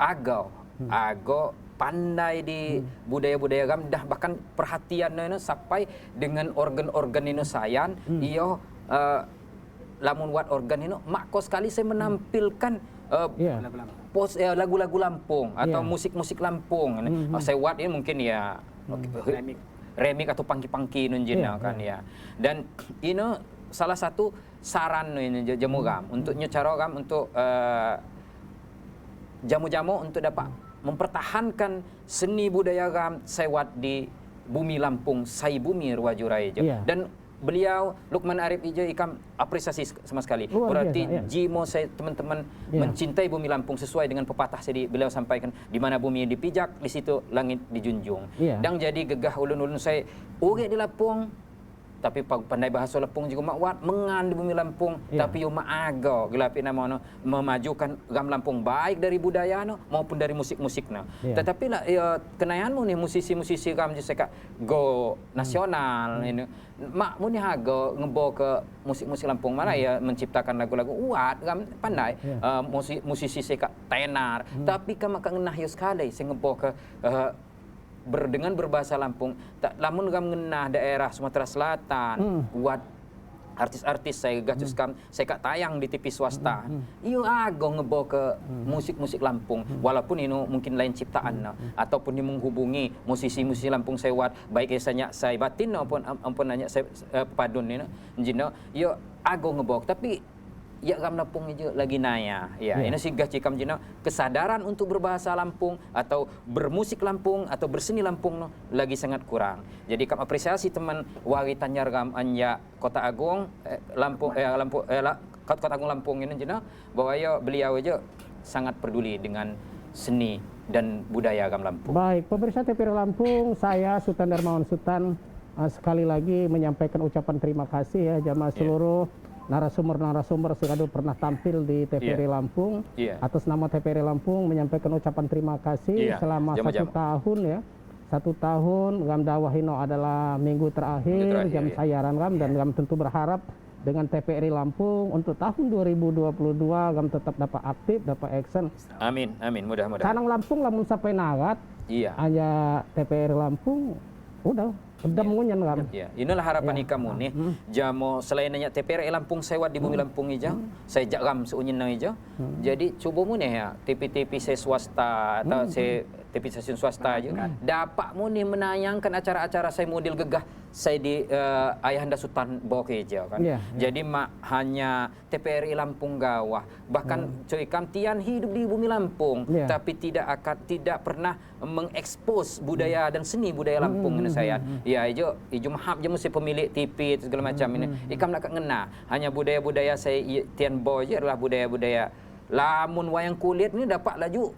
Ago pandai di budaya-budaya gam dah bahkan perhatian sampai dengan organ-organ ini sayan iyo lamun buat organ ini makko sekali saya menampilkan lagu-lagu Lampung atau musik-musik Lampung saya buat ini mungkin ya remik atau pangki-pangki nunjina kan ya. Dan ini salah satu saran ini jamu gam untuk nyecara gam untuk jamu-jamu untuk dapat mempertahankan seni budaya gam sewat di bumi Lampung, sai bumi Ruwajurai. Dan beliau Lukman Arif ijo ikam apresiasi sama sekali. Berarti jimo saya teman-teman mencintai bumi Lampung sesuai dengan pepatah tadi beliau sampaikan, di mana bumi dipijak di situ langit dijunjung. Dan jadi gegah ulun-ulun saya uge di Lampung tapi pandai bahasa Lampung juga makwat mengan di bumi Lampung tapi yo maago gelapi nama memajukan gam Lampung baik dari budaya maupun dari musik-musik tetapi lah kenayanmu nih musisi-musisi gam seka go nasional ini mak mu nih hago ngebo ke musik-musik Lampung mana ya menciptakan lagu-lagu uat gam pandai musisi seka tenar tapi kama kangenah yo sekali saya ngebo ke dengan berbahasa Lampung tak lamun gam ngenah daerah Sumatera Selatan buat artis-artis saya gacuskan saya tayang di TV swasta iyo ago ngebo ke musik-musik Lampung walaupun ini mungkin lain ciptaan ataupun ini menghubungi musisi-musisi Lampung saya buat baik esanya saya batin maupun nanya saya padun ini jino iyo ago ngebo tapi ya gam Lampung aja lagi naya ini sih gacikam jino kesadaran untuk berbahasa Lampung atau bermusik Lampung atau berseni Lampung lagi sangat kurang. Jadi kam apresiasi teman wagi tanyar gam anja Kota Agung Kota Agung Lampung ini jino bahwa beliau aja sangat peduli dengan seni dan budaya gam Lampung.
Baik, pemirsa TPRI Lampung, saya Sultan Darmawan Sultan sekali lagi menyampaikan ucapan terima kasih ya jamaah seluruh narasumber sekadu pernah tampil di TPRI Lampung. Atas nama TPRI Lampung menyampaikan ucapan terima kasih selama 1 tahun ya. 1 tahun gam Dawahino adalah minggu terakhir jam sayaran gam dan gam tentu berharap dengan TPRI Lampung untuk tahun 2022 gam tetap dapat aktif, dapat action.
Amin, mudah-mudahan.
Canang Lampung lamun sampai nagat. Hanya TPRI Lampung udah mengunyan gam.
Inilah harapan kamu nih. Jamo selain nanya TPRI Lampung sewat di bumi Lampung ijo, saya jak gam seunyin nang ijo. Jadi coba mu nih ya TV-TV saya swasta atau saya TV stasiun swasta aja dapat mu nih menayangkan acara-acara saya model gegah saya di Ayahanda Sultan Boke aja kan. Jadi hanya TPRI Lampung gawah. Bahkan cuy kam tian hidup di bumi Lampung tapi tidak pernah mengekspos budaya dan seni budaya Lampung ini saya. Ya ijo mahap je mesti pemilik TV segala macam ini. Ikam nak ngena hanya budaya-budaya saya tian boy je adalah budaya-budaya lamun wayang kulit ni dapat laju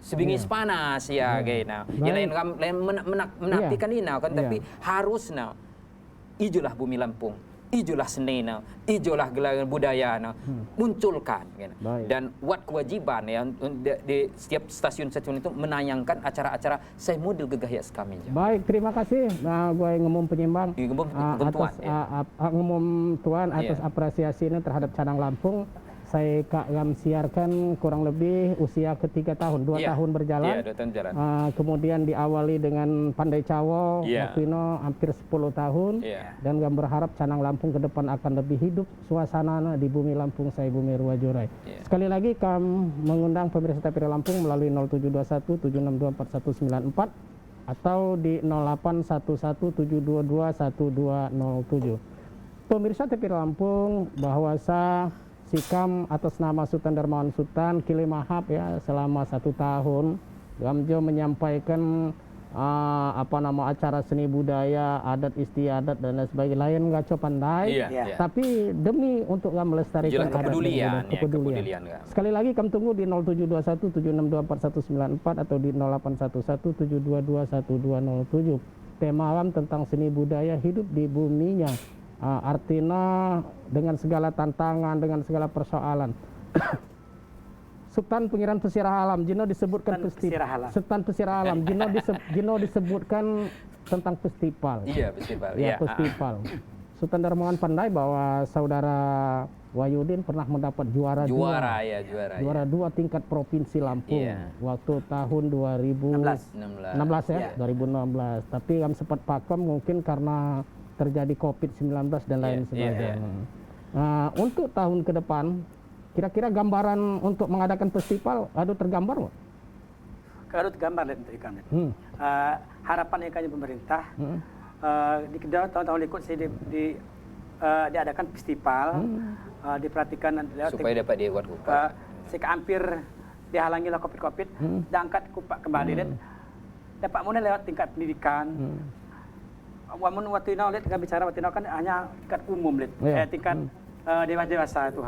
sebingis panas ya gayna. Yang lain menafikan ini kan tapi harusnya ijulah bumi Lampung. Ijulah seni ijulah gelaran budaya munculkan dan buat kewajiban ya di setiap stasiun-stasiun itu menayangkan acara-acara saya model gegah kami.
Baik, terima kasih gue ngomong penyimbang atas ngomong tuan atas apresiasi ini terhadap Canang Lampung. saya kak gam siarkan kurang lebih usia ke-3 tahun, 2 tahun berjalan.
2 tahun berjalan.
Kemudian diawali dengan Pandai Cawo, waktu itu hampir 10 tahun. Dan gam berharap Canang Lampung ke depan akan lebih hidup suasana di bumi Lampung, saya bumi Ruwajurai. Sekali lagi kami mengundang pemirsa TVRI Lampung melalui 0721 762 4194 atau di 0811 722 1207. Pemirsa TVRI Lampung, bahwasa Sikam atas nama Sultan Darmawan Sultan Kili Mahap ya selama 1 tahun Gamjo menyampaikan acara seni budaya, adat istiadat dan lain sebagainya lain nggak pandai, tapi demi untuk melestarikan adat dan kepedulian. Sekali lagi kami tunggu di 0721 762 4194 atau di 0811 722 1207. Tema malam tentang seni budaya hidup di buminya. Artinya dengan segala tantangan, dengan segala persoalan. Sultan Pengiran Pesirah Alam, Jino disebutkan Sultan Pesirah Alam, Jino disebutkan tentang festival.
Iya, festival.
Ya, festival. Sultan Darmawan pandai bahwa saudara Wahyudin pernah mendapat juara 2 tingkat provinsi Lampung waktu tahun 2016 ya, 2016. Tapi kami sempat pakem mungkin karena terjadi COVID-19 dan lain sebagainya. Untuk tahun ke depan, kira-kira gambaran untuk mengadakan festival, ada tergambar nggak?
Kalau tergambar untuk ikan. Harapan ikannya pemerintah, di kedua tahun-tahun berikut saya diadakan festival, diperhatikan
supaya dapat dibuat kupat.
Saya hampir dihalangi lah COVID, diangkat kupat kembali, dapat mulai lewat tingkat pendidikan. Waktu itu kami bicara waktu itu kan hanya tingkat umum, tingkat dewasa itu.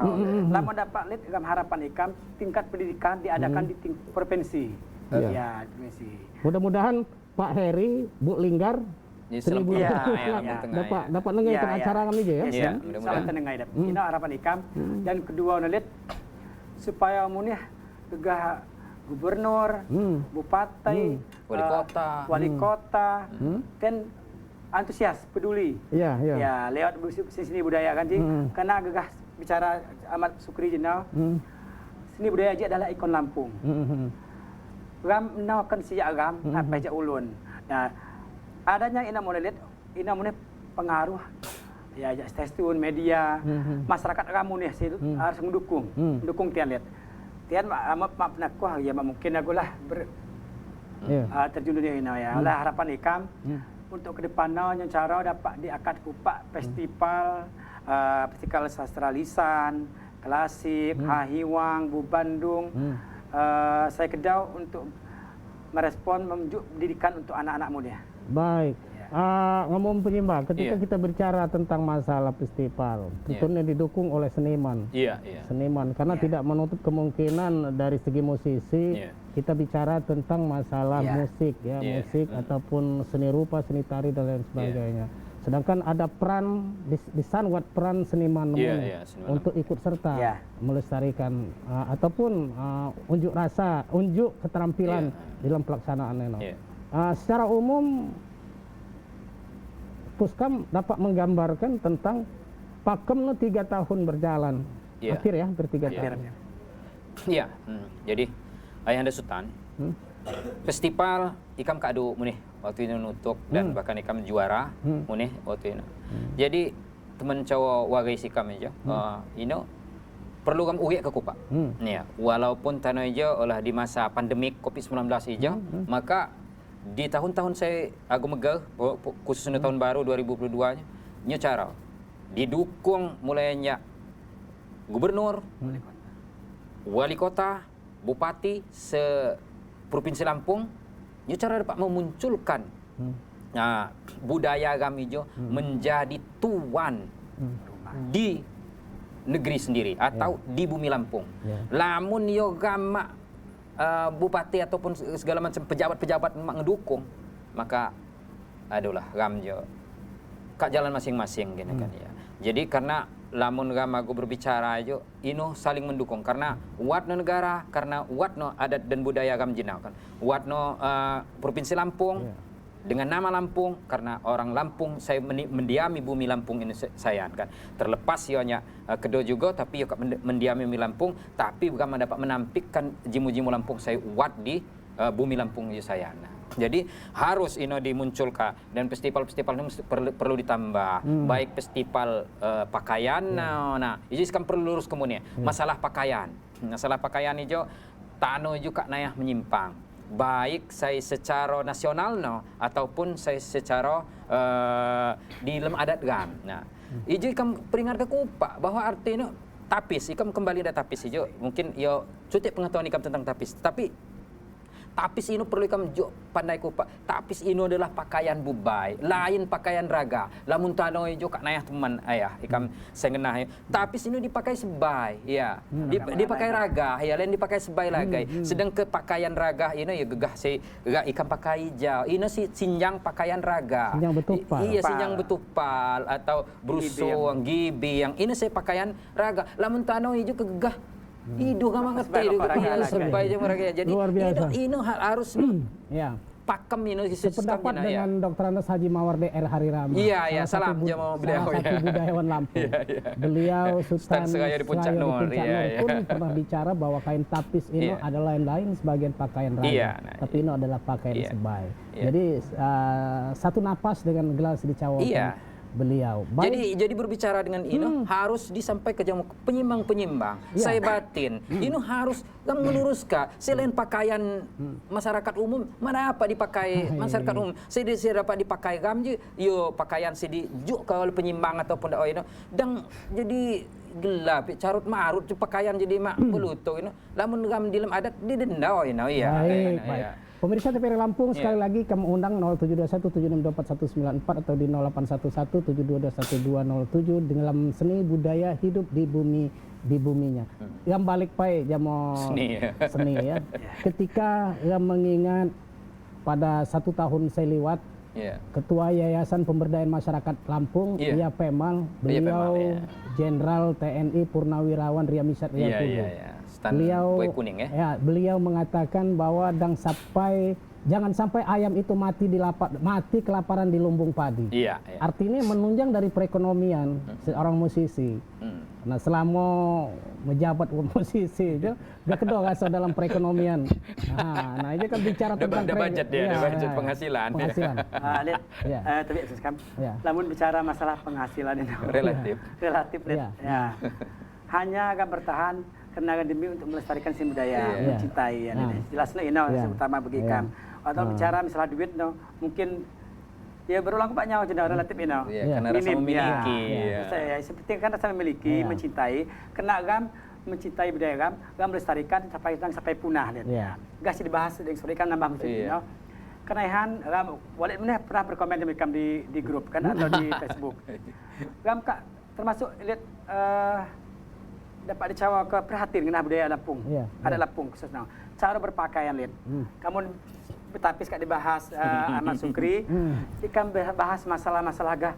Lama dapat harapan ikam tingkat pendidikan diadakan di provinsi. Ya, provinsi.
Mudah-mudahan Pak Heri, Bu Linggar, Seni Budaya dapat nengai acara kami aja ya.
Mudah-mudahan nengai dapat. Ini harapan ikam. Dan kedua nalit supaya munih gegah gubernur, bupati, wali kota, kan antusias, peduli. Ya, lewat seni budaya kan, karena gegah bicara amat sukri jenau. Seni budaya aja adalah ikon Lampung. Ram nawakan siya ram, apa aja ulun. Nah, adanya ina mulai pengaruh ya stasiun media, masyarakat kamu nih harus mendukung tian lihat. Tian maaf nakuah ya mungkin aku lah terjun dunia ini ya. Lah harapan ikam untuk ke depannya yang cara dapat diangkat kupak festival sastra lisan, klasik, Hahiwang, Bu Bandung. Saya kedau untuk merespon menunjuk pendidikan untuk anak-anak muda.
Baik. Ngomong penyimbang, ketika kita bicara tentang masalah festival, tentunya didukung oleh seniman. Seniman, karena tidak menutup kemungkinan dari segi musisi, kita bicara tentang masalah musik, musik ataupun seni rupa, seni tari dan lain sebagainya. Sedangkan ada peran disanwat peran seniman untuk ikut serta melestarikan ataupun unjuk rasa, unjuk keterampilan dalam pelaksanaan ini. Secara umum Puskam dapat menggambarkan tentang pakem 3 tahun berjalan. Hampir 3 tahun.
Iya, jadi Ayahanda Sultan festival ikam kado munih waktu itu nutuk dan bahkan ikam juara munih waktu itu. Jadi teman cowok wagai sikam aja, perlu kamu uyak ke kupak. Walaupun tanah aja olah di masa pandemik COVID-19 aja, maka di tahun-tahun saya aku megah khususnya tahun baru 2022 nya cara didukung mulainya gubernur, wali kota, bupati se-provinsi Lampung nya cara dapat memunculkan budaya kami jo menjadi tuan di negeri sendiri atau di bumi Lampung. Lamun yo gama bupati ataupun segala macam pejabat-pejabat ngedukung, maka adulah ramjo kak jalan masing-masing gini kan ya. Jadi karena lamun gama aku berbicara aja ino saling mendukung karena watno negara, karena watno adat dan budaya kam jenau kan, watno provinsi Lampung dengan nama Lampung, karena orang Lampung, saya mendiami bumi Lampung ini saya kan. Terlepas ionya kedua juga, tapi yo mendiami bumi Lampung, tapi bukan dapat menampilkan jimu-jimu Lampung saya uat di bumi Lampung saya. Nah, jadi harus ini dimunculkan, dan festival-festival ini perlu ditambah, baik festival pakaian, nah itu kan perlu lurus kemudian masalah pakaian itu tano juga nayah menyimpang, baik saya secara nasional ataupun saya secara di dalam adat gam. Nah, itu ikam peringat ke kupak bahwa artinya tapis, ikam kembali ada tapis itu mungkin yo cuti pengetahuan ikam tentang tapis, tapi tapis ini perlu ikam jo pandai kupak. Tapis ini adalah pakaian bubai, lain pakaian raga. Lamun tano jo kak nayah teman ayah ikam sengenah. Tapis ini dipakai sebai, ya. Dipakai raga, ya lain dipakai sebai lagi. Sedang ke pakaian raga ini ya gegah ikam pakai hijau. Ini si sinjang pakaian raga.
Sinjang betupal.
Iya, sinjang betupal atau brusong, gibi yang ini saya pakaian raga. Lamun tano ijo kegegah hidup kamu ngerti supaya mereka jadi
luar biasa.
Ini harus
ya.
pakem ini
sependapat dengan Dr. Andes Haji Mawardi R. Harirama.
Iya, salam
salah satu budayawan Lampung. Beliau Sultan
Segaya di Puncak Nur
pun pernah bicara bahwa kain tapis ini adalah lain sebagian pakaian raga, tapi ini adalah pakaian sebai. Jadi satu napas dengan gelas dicawakan beliau.
Jadi berbicara dengan ini harus disampaikan ke penyimbang-penyimbang. Saya batin, ini harus meluruskan. Selain pakaian masyarakat umum, mana apa dipakai masyarakat umum? Saya dapat dipakai gamji, yo pakaian sidi juk kalau penyimbang ataupun dan jadi gelap, carut marut pakaian jadi mak peluto ini. Lamun gam di dalam adat didenda
Baik. Pemirsa TVRI Lampung, sekali lagi kami undang 07217624 atau di 081172211207 dalam seni budaya hidup di buminya. Yang balik pai jamo seni ya. Ketika yang mengingat pada 1 tahun saya liwat, Ketua Yayasan Pemberdayaan Masyarakat Lampung, Ria Pemal, beliau Jenderal TNI Purnawirawan Ria Misat Ria Kudu. Beliau mengatakan bahwa jangan sampai ayam itu mati kelaparan di lumbung padi. Artinya menunjang dari perekonomian seorang musisi. Nah, selama menjabat musisi itu gak kedua kasar dalam perekonomian. Nah, itu kan bicara tentang
budget budget penghasilan.
Tapi namun bicara masalah penghasilan ini relatif. Hanya akan bertahan karena demi untuk melestarikan seni budaya, mencintai. Jelasnya ini utama bagi kami. Atau bicara misalnya duit, mungkin ya berulang banyak relatif ini.
Karena rasa memiliki.
Seperti kan rasa memiliki, mencintai. Kena gam mencintai budaya gam melestarikan sampai punah. Gak sih dibahas dengan surikan nambah musik. Kenaihan Walid mana pernah berkomen demi kami di grup kan atau di Facebook. Gam kak termasuk lihat dapat dicawa ke perhatian dengan budaya Lampung. Ada Lampung khususnya. Cara berpakaian lihat. Kamu betapis kak dibahas Ahmad Sukri. Ikan bahas masalah-masalah gah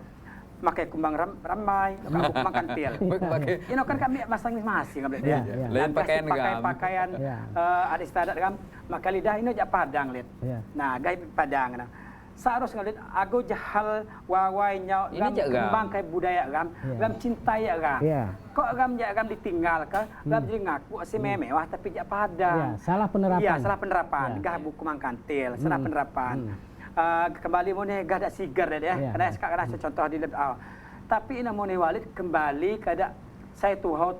pakai kumbang ramai, kumbang kantil. Ini kan kami masing-masing dia.
Lain
pakaian ada istiadat kan. Maka lidah ini jak padang lihat. Nah, gay padang nah. Seharusnya lihat aku jahal wawainya kembang kayak budaya gam cintai gam. Kok gam ditinggal kan gam jadi ngaku si mewah tapi jak padang.
Salah penerapan.
Iya, salah penerapan. Gah buku mangkantil, salah penerapan. Kembali mau nih gak ada sigar ya. Karena sekarang contoh di tapi ini mau nih Walid kembali kada saya tuho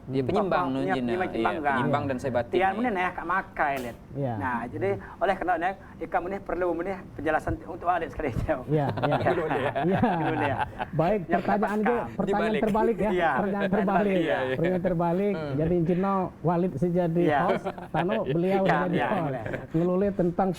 dia penyimbang penyimbang dan saya batin.
Tian mune nek kak makai lihat. Nah, jadi oleh karena nek ikam mune perlu mune penjelasan untuk adik sekali jauh.
Baik, pertanyaan terbalik ya. Pertanyaan terbalik. Jadi Cino Walid sejadi host, Tano beliau jadi host. Ngelulit tentang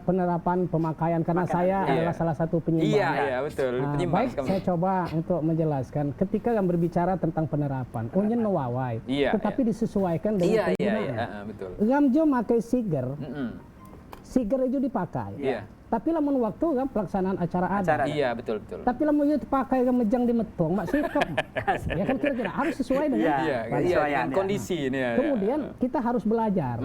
penerapan pemakaian karena saya adalah salah satu penyimbang.
Iya, betul. Penyimbang.
Baik, saya coba untuk menjelaskan ketika yang berbicara tentang penerapan. Unyen nawawai, tetapi disesuaikan dengan penggunaan.
Betul.
Gamjo pakai siger, siger itu dipakai. Tapi lamun waktu kan pelaksanaan acara adat.
Iya, betul.
Tapi lamun itu pakai kan mejang di metong, mak sikap. Ya kan kira-kira harus sesuai dengan
dengan kondisi ini ya.
Kemudian kita harus belajar.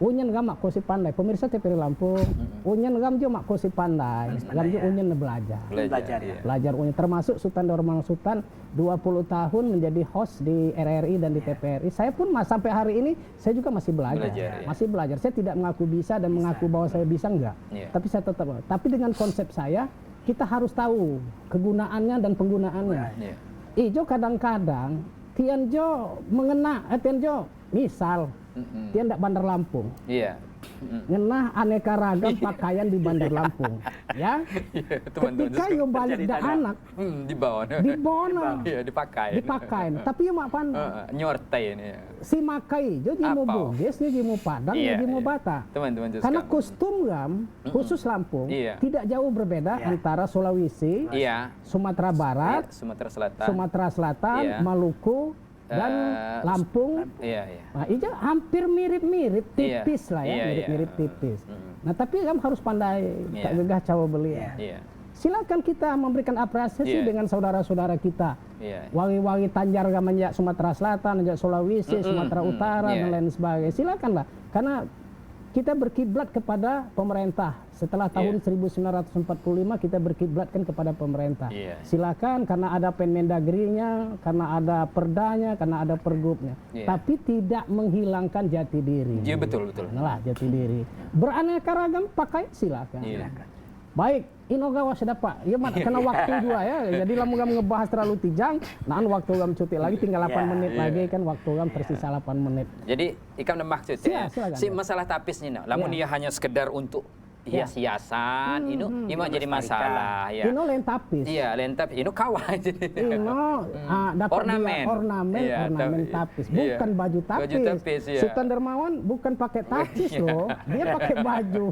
Unyen gam mak kosi pandai. Pemirsa TPRI Lampung, unyen gam jo mak kosi pandai. Gam jo unyen belajar. Belajar unyen termasuk Sultan Dormang Sultan 20 tahun menjadi host di RRI dan di TPRI. Saya pun sampai hari ini saya juga masih belajar. Masih belajar. Saya tidak mengaku bisa dan mengaku bahwa saya bisa enggak. Tapi saya tetap. Tapi dengan konsep saya, kita harus tahu kegunaannya dan penggunaannya. Ijo kadang-kadang tian jo mengena, tian jo misal tian ndak Bandar Lampung. Ngenah aneka ragam pakaian di Bandar Lampung, ya. Ketika yo balik da anak,
dibawa, dipakai.
Tapi yo mak pan
nyortai ini.
Si makai jo jimu Bugis, jimu Padang, jimu Bata.
Teman-teman
karena kostum gam khusus Lampung tidak jauh berbeda antara Sulawesi, Sumatera Barat, Sumatera Selatan, Maluku dan Lampung. Nah, itu hampir mirip-mirip tipis lah ya, mirip-mirip tipis. Nah, tapi kamu harus pandai tak gegah cawa beli. Silakan kita memberikan apresiasi dengan saudara-saudara kita. Wangi-wangi Tanjar gamanjak Sumatera Selatan, Tanjar Sulawesi, Sumatera Utara dan lain sebagainya. Silakanlah, karena kita berkiblat kepada pemerintah. Setelah tahun 1945 kita berkiblatkan kepada pemerintah. Silakan, karena ada Permendagrinya, karena ada perdanya, karena ada pergubnya. Tapi tidak menghilangkan jati diri.
Iya, betul.
Nah, jati diri. Beraneka ragam pakai silakan. Baik, inogawa sedapak. Ya mak, karena waktu juga ya. Jadi lamun gam ngebahas terlalu tijang, nah waktu gam cuti lagi tinggal 8 menit lagi kan, waktu gam tersisa 8 menit.
Jadi ikam maksudnya si masalah tapis ini, lamun dia hanya sekedar untuk hias-hiasan, ini mah jadi masalah ya.
Ino lain tapis.
Iya, lain tapis. Ino kawah jadi.
Ino dapat ornamen tapis, bukan baju tapis. Sultan Dermawan bukan pakai tapis loh, dia pakai baju.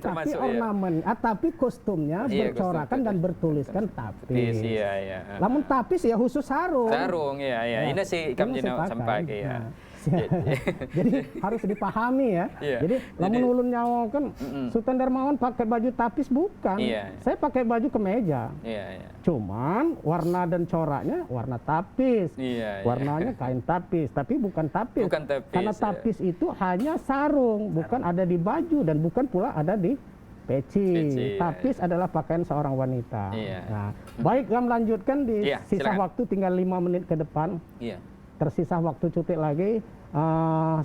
Tapi ornamen, tapi kostumnya bercorakan dan bertuliskan tapis. Namun tapis ya khusus sarung.
Sarung, iya. Ini sih ikam sampai ya.
Jadi harus dipahami ya. Jadi lamun ulun nyawa kan Sultan Darmawan pakai baju tapis bukan. Saya pakai baju kemeja. Cuman warna dan coraknya warna tapis. Warnanya kain tapis, tapi bukan tapis. Karena tapis itu hanya sarung, bukan ada di baju dan bukan pula ada di peci. Tapis adalah pakaian seorang wanita. Nah, baik, kami lanjutkan di sisa waktu tinggal 5 menit ke depan. Tersisa waktu cuti lagi.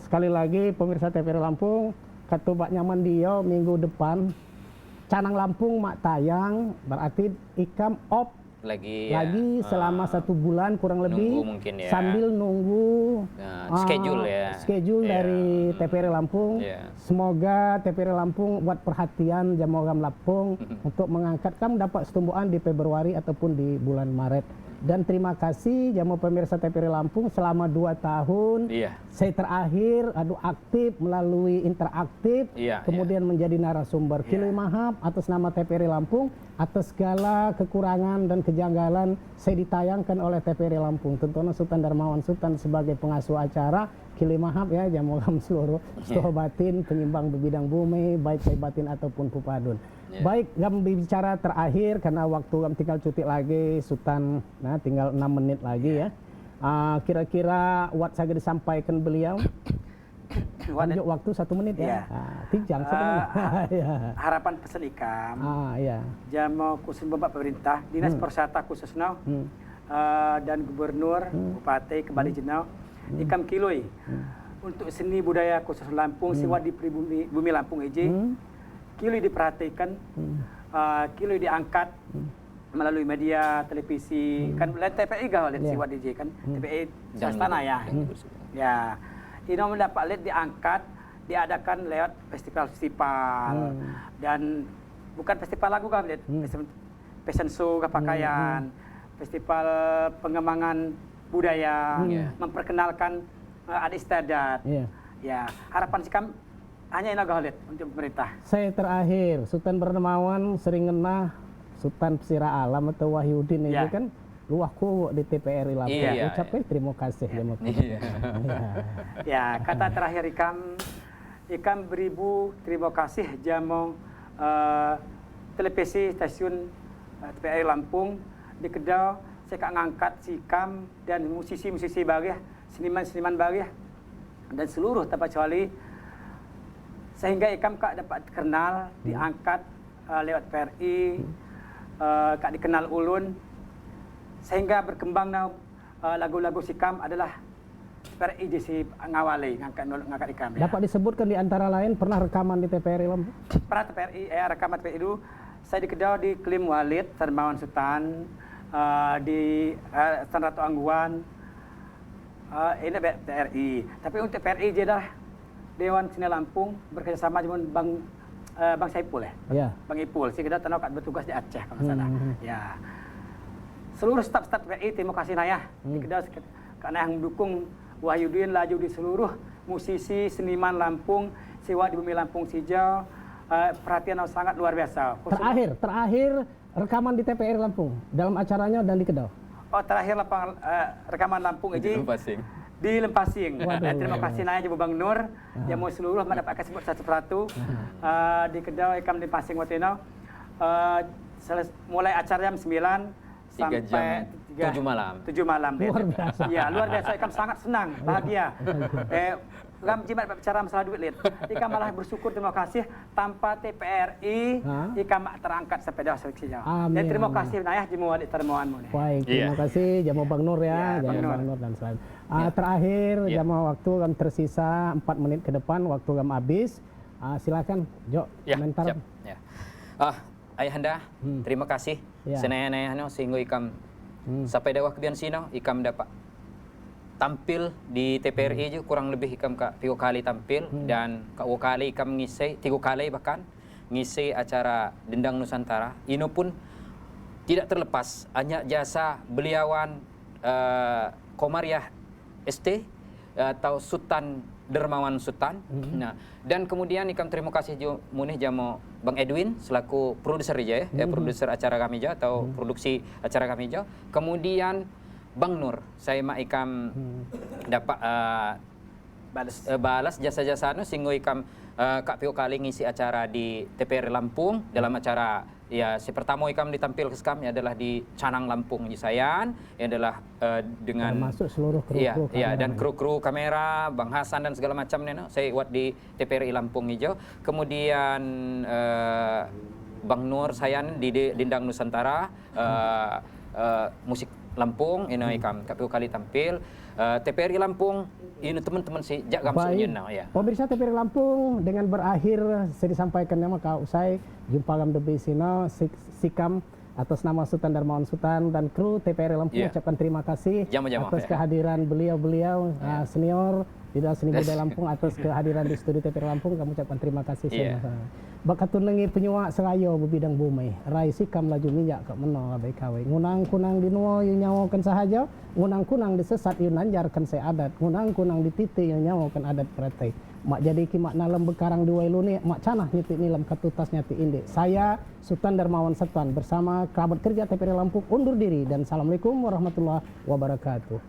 Sekali lagi pemirsa TPRI Lampung, ketubak nyaman dia minggu depan Canang Lampung mak tayang, berarti ikam op lagi selama 1 bulan kurang lebih, sambil nunggu schedule dari TPRI Lampung. Semoga TPRI Lampung buat perhatian Jamogam Lampung untuk mengangkat kamu dapat setumbuhan di Februari ataupun di bulan Maret. Dan terima kasih Jamo pemirsa TPRI Lampung selama 2 tahun. Saya terakhir aktif melalui interaktif, kemudian menjadi narasumber. Kilui mahap atas nama TPRI Lampung, atas segala kekurangan dan kejanggalan saya ditayangkan oleh TPRI Lampung. Tentunya Sultan Darmawan Sultan sebagai pengasuh acara. Kilui mahap ya Jamogam seluruh setuh batin, penyimbang bebidang bumi, baik batin ataupun pupadun. Baik, gam bicara terakhir karena waktu gam tinggal cuti lagi, Sultan, nah tinggal 6 menit lagi ya. Kira-kira what saya disampaikan beliau? Lanjut waktu 1 menit ya. Tijang 1 menit.
Harapan pesan ikam. Jamo khusus Bapak pemerintah, Dinas Pariwisata khususnya dan Gubernur, Bupati Kebali Jenau, ikam kilui untuk seni budaya khusus Lampung, siwat di bumi Lampung ini. Kilui diperhatikan, kilui diangkat melalui media televisi, kan TPI gak lihat siwat DJ kan, TPI swastana ya. Ini mendapat lihat diangkat, diadakan lewat festival-festival dan bukan festival lagu kan lihat, fashion show pakaian, festival pengembangan budaya, memperkenalkan adat istiadat. Harapan sikam hanya ini lihat untuk pemerintah. Saya terakhir, Sultan Bernamawan sering ngenah Sultan Pesira Alam atau Wahyudin itu kan luahku di TPRI Lampung. Ucapkan terima kasih. Kata terakhir ikam beribu terima kasih Jamo televisi stasiun TPRI Lampung. Di Kedah saya kak ngangkat sikam dan musisi-musisi baru, seniman-seniman baru dan seluruh tanpa kecuali, sehingga ikam kak dapat kenal, diangkat lewat PRI, kak dikenal ulun, sehingga berkembang lagu-lagu sikam adalah PRI jisi ngawali ngangkat ikam.
Dapat disebutkan di antara lain pernah rekaman di TPRI Lampung?
Pernah TPRI, rekaman TPRI itu saya di Kedah di Klim Walid, Darmawan Sultan, di Tan Ratu Angguan, ini TPRI. Tapi untuk TPRI je dah Dewan Seni Lampung bekerjasama dengan Bang Saipul
Ya.
Bang Ipul. Saya Kedah tahu kat bertugas di Aceh kalau salah. Ya. Seluruh staf-staf TPRI terima kasih Nayah. Di Kedah karena yang mendukung Wahyudin laju di seluruh musisi seniman Lampung, sewa di bumi Lampung Sijau. Perhatian yang sangat luar biasa.
Terakhir rekaman di TPRI Lampung dalam acaranya dan di Kedah.
Oh, terakhir rekaman Lampung ini di Lempasing. Terima kasih Naya Bang Nur yang mau seluruh mendapatkan sebut satu-satu. Di Kedah ikam di Lempasing waktu itu. Mulai acara jam 9 sampai
7 malam.
7 malam.
Luar biasa.
Ya, luar biasa. Ikam sangat senang, bahagia. Ikam jimat bicara masalah duit lid. Ikam malah bersyukur, terima kasih tanpa TPRI ikam terangkat sampai dah seleksinya. Dan terima kasih Nayah jamu adik termoanmu nih.
Baik, terima kasih jamu Bang Nur ya, jamu Bang Nur dan selain. Terakhir jamu waktu kami tersisa 4 menit ke depan, waktu kami habis. Silakan Jo komentar.
Siap. Ya. Ayahanda, terima kasih. Senayah-nayahnya sehingga ikam sampai dah waktu bian sino ikam dapat tampil di TPRI je kurang lebih ikam kak 3 kali tampil dan kak 2 kali ikam ngisi 3 kali bahkan ngisi acara Dendang Nusantara. Ini pun tidak terlepas hanya jasa beliawan Komariah ST atau Sultan Dermawan Sultan. Nah, dan kemudian ikam terima kasih munih jamo Bang Edwin selaku produser aja ya, produser acara kami aja atau produksi acara kami aja. Kemudian Bang Nur, saya mak ikam dapat balas jasa-jasa sehingga ikam kak pio kali ngisi acara di TPRI Lampung dalam acara ya si pertama ikam ditampil ke kami adalah di Canang Lampung Jisayan yang adalah dengan
termasuk seluruh kru
dan kru kamera Bang Hasan dan segala macamnya saya buat di TPRI Lampung hijau. Kemudian Bang Nur Sayan di Dendang Nusantara musik Lampung ini ikam kpu kali tampil TPRI Lampung ini teman-teman si jak gamsunya ya.
Pemirsa TPRI Lampung dengan berakhir saya disampaikannya maka usai jumpa kami di sini sikam atas nama Sultan Darmawan Sultan dan kru TPRI Lampung ucapkan terima kasih atas kehadiran beliau-beliau senior di dalam seni budaya Lampung atas kehadiran di studi TPRI Lampung kami ucapkan terima kasih bakatun nengi penyuak serayo bebidang bumi rai sikam laju minyak kak meno abai kawe ngunang kunang di nuo yu nyawakan sahaja ngunang kunang disesat yu nanjarkan se adat ngunang kunang di titi yu nyawakan adat perate mak jadi ki mak nalam bekarang di wailu ni mak canah nyeti nilam katutas nyati inde saya Sultan Darmawan Sultan bersama kerabat kerja TPRI Lampung undur diri dan assalamualaikum warahmatullahi wabarakatuh.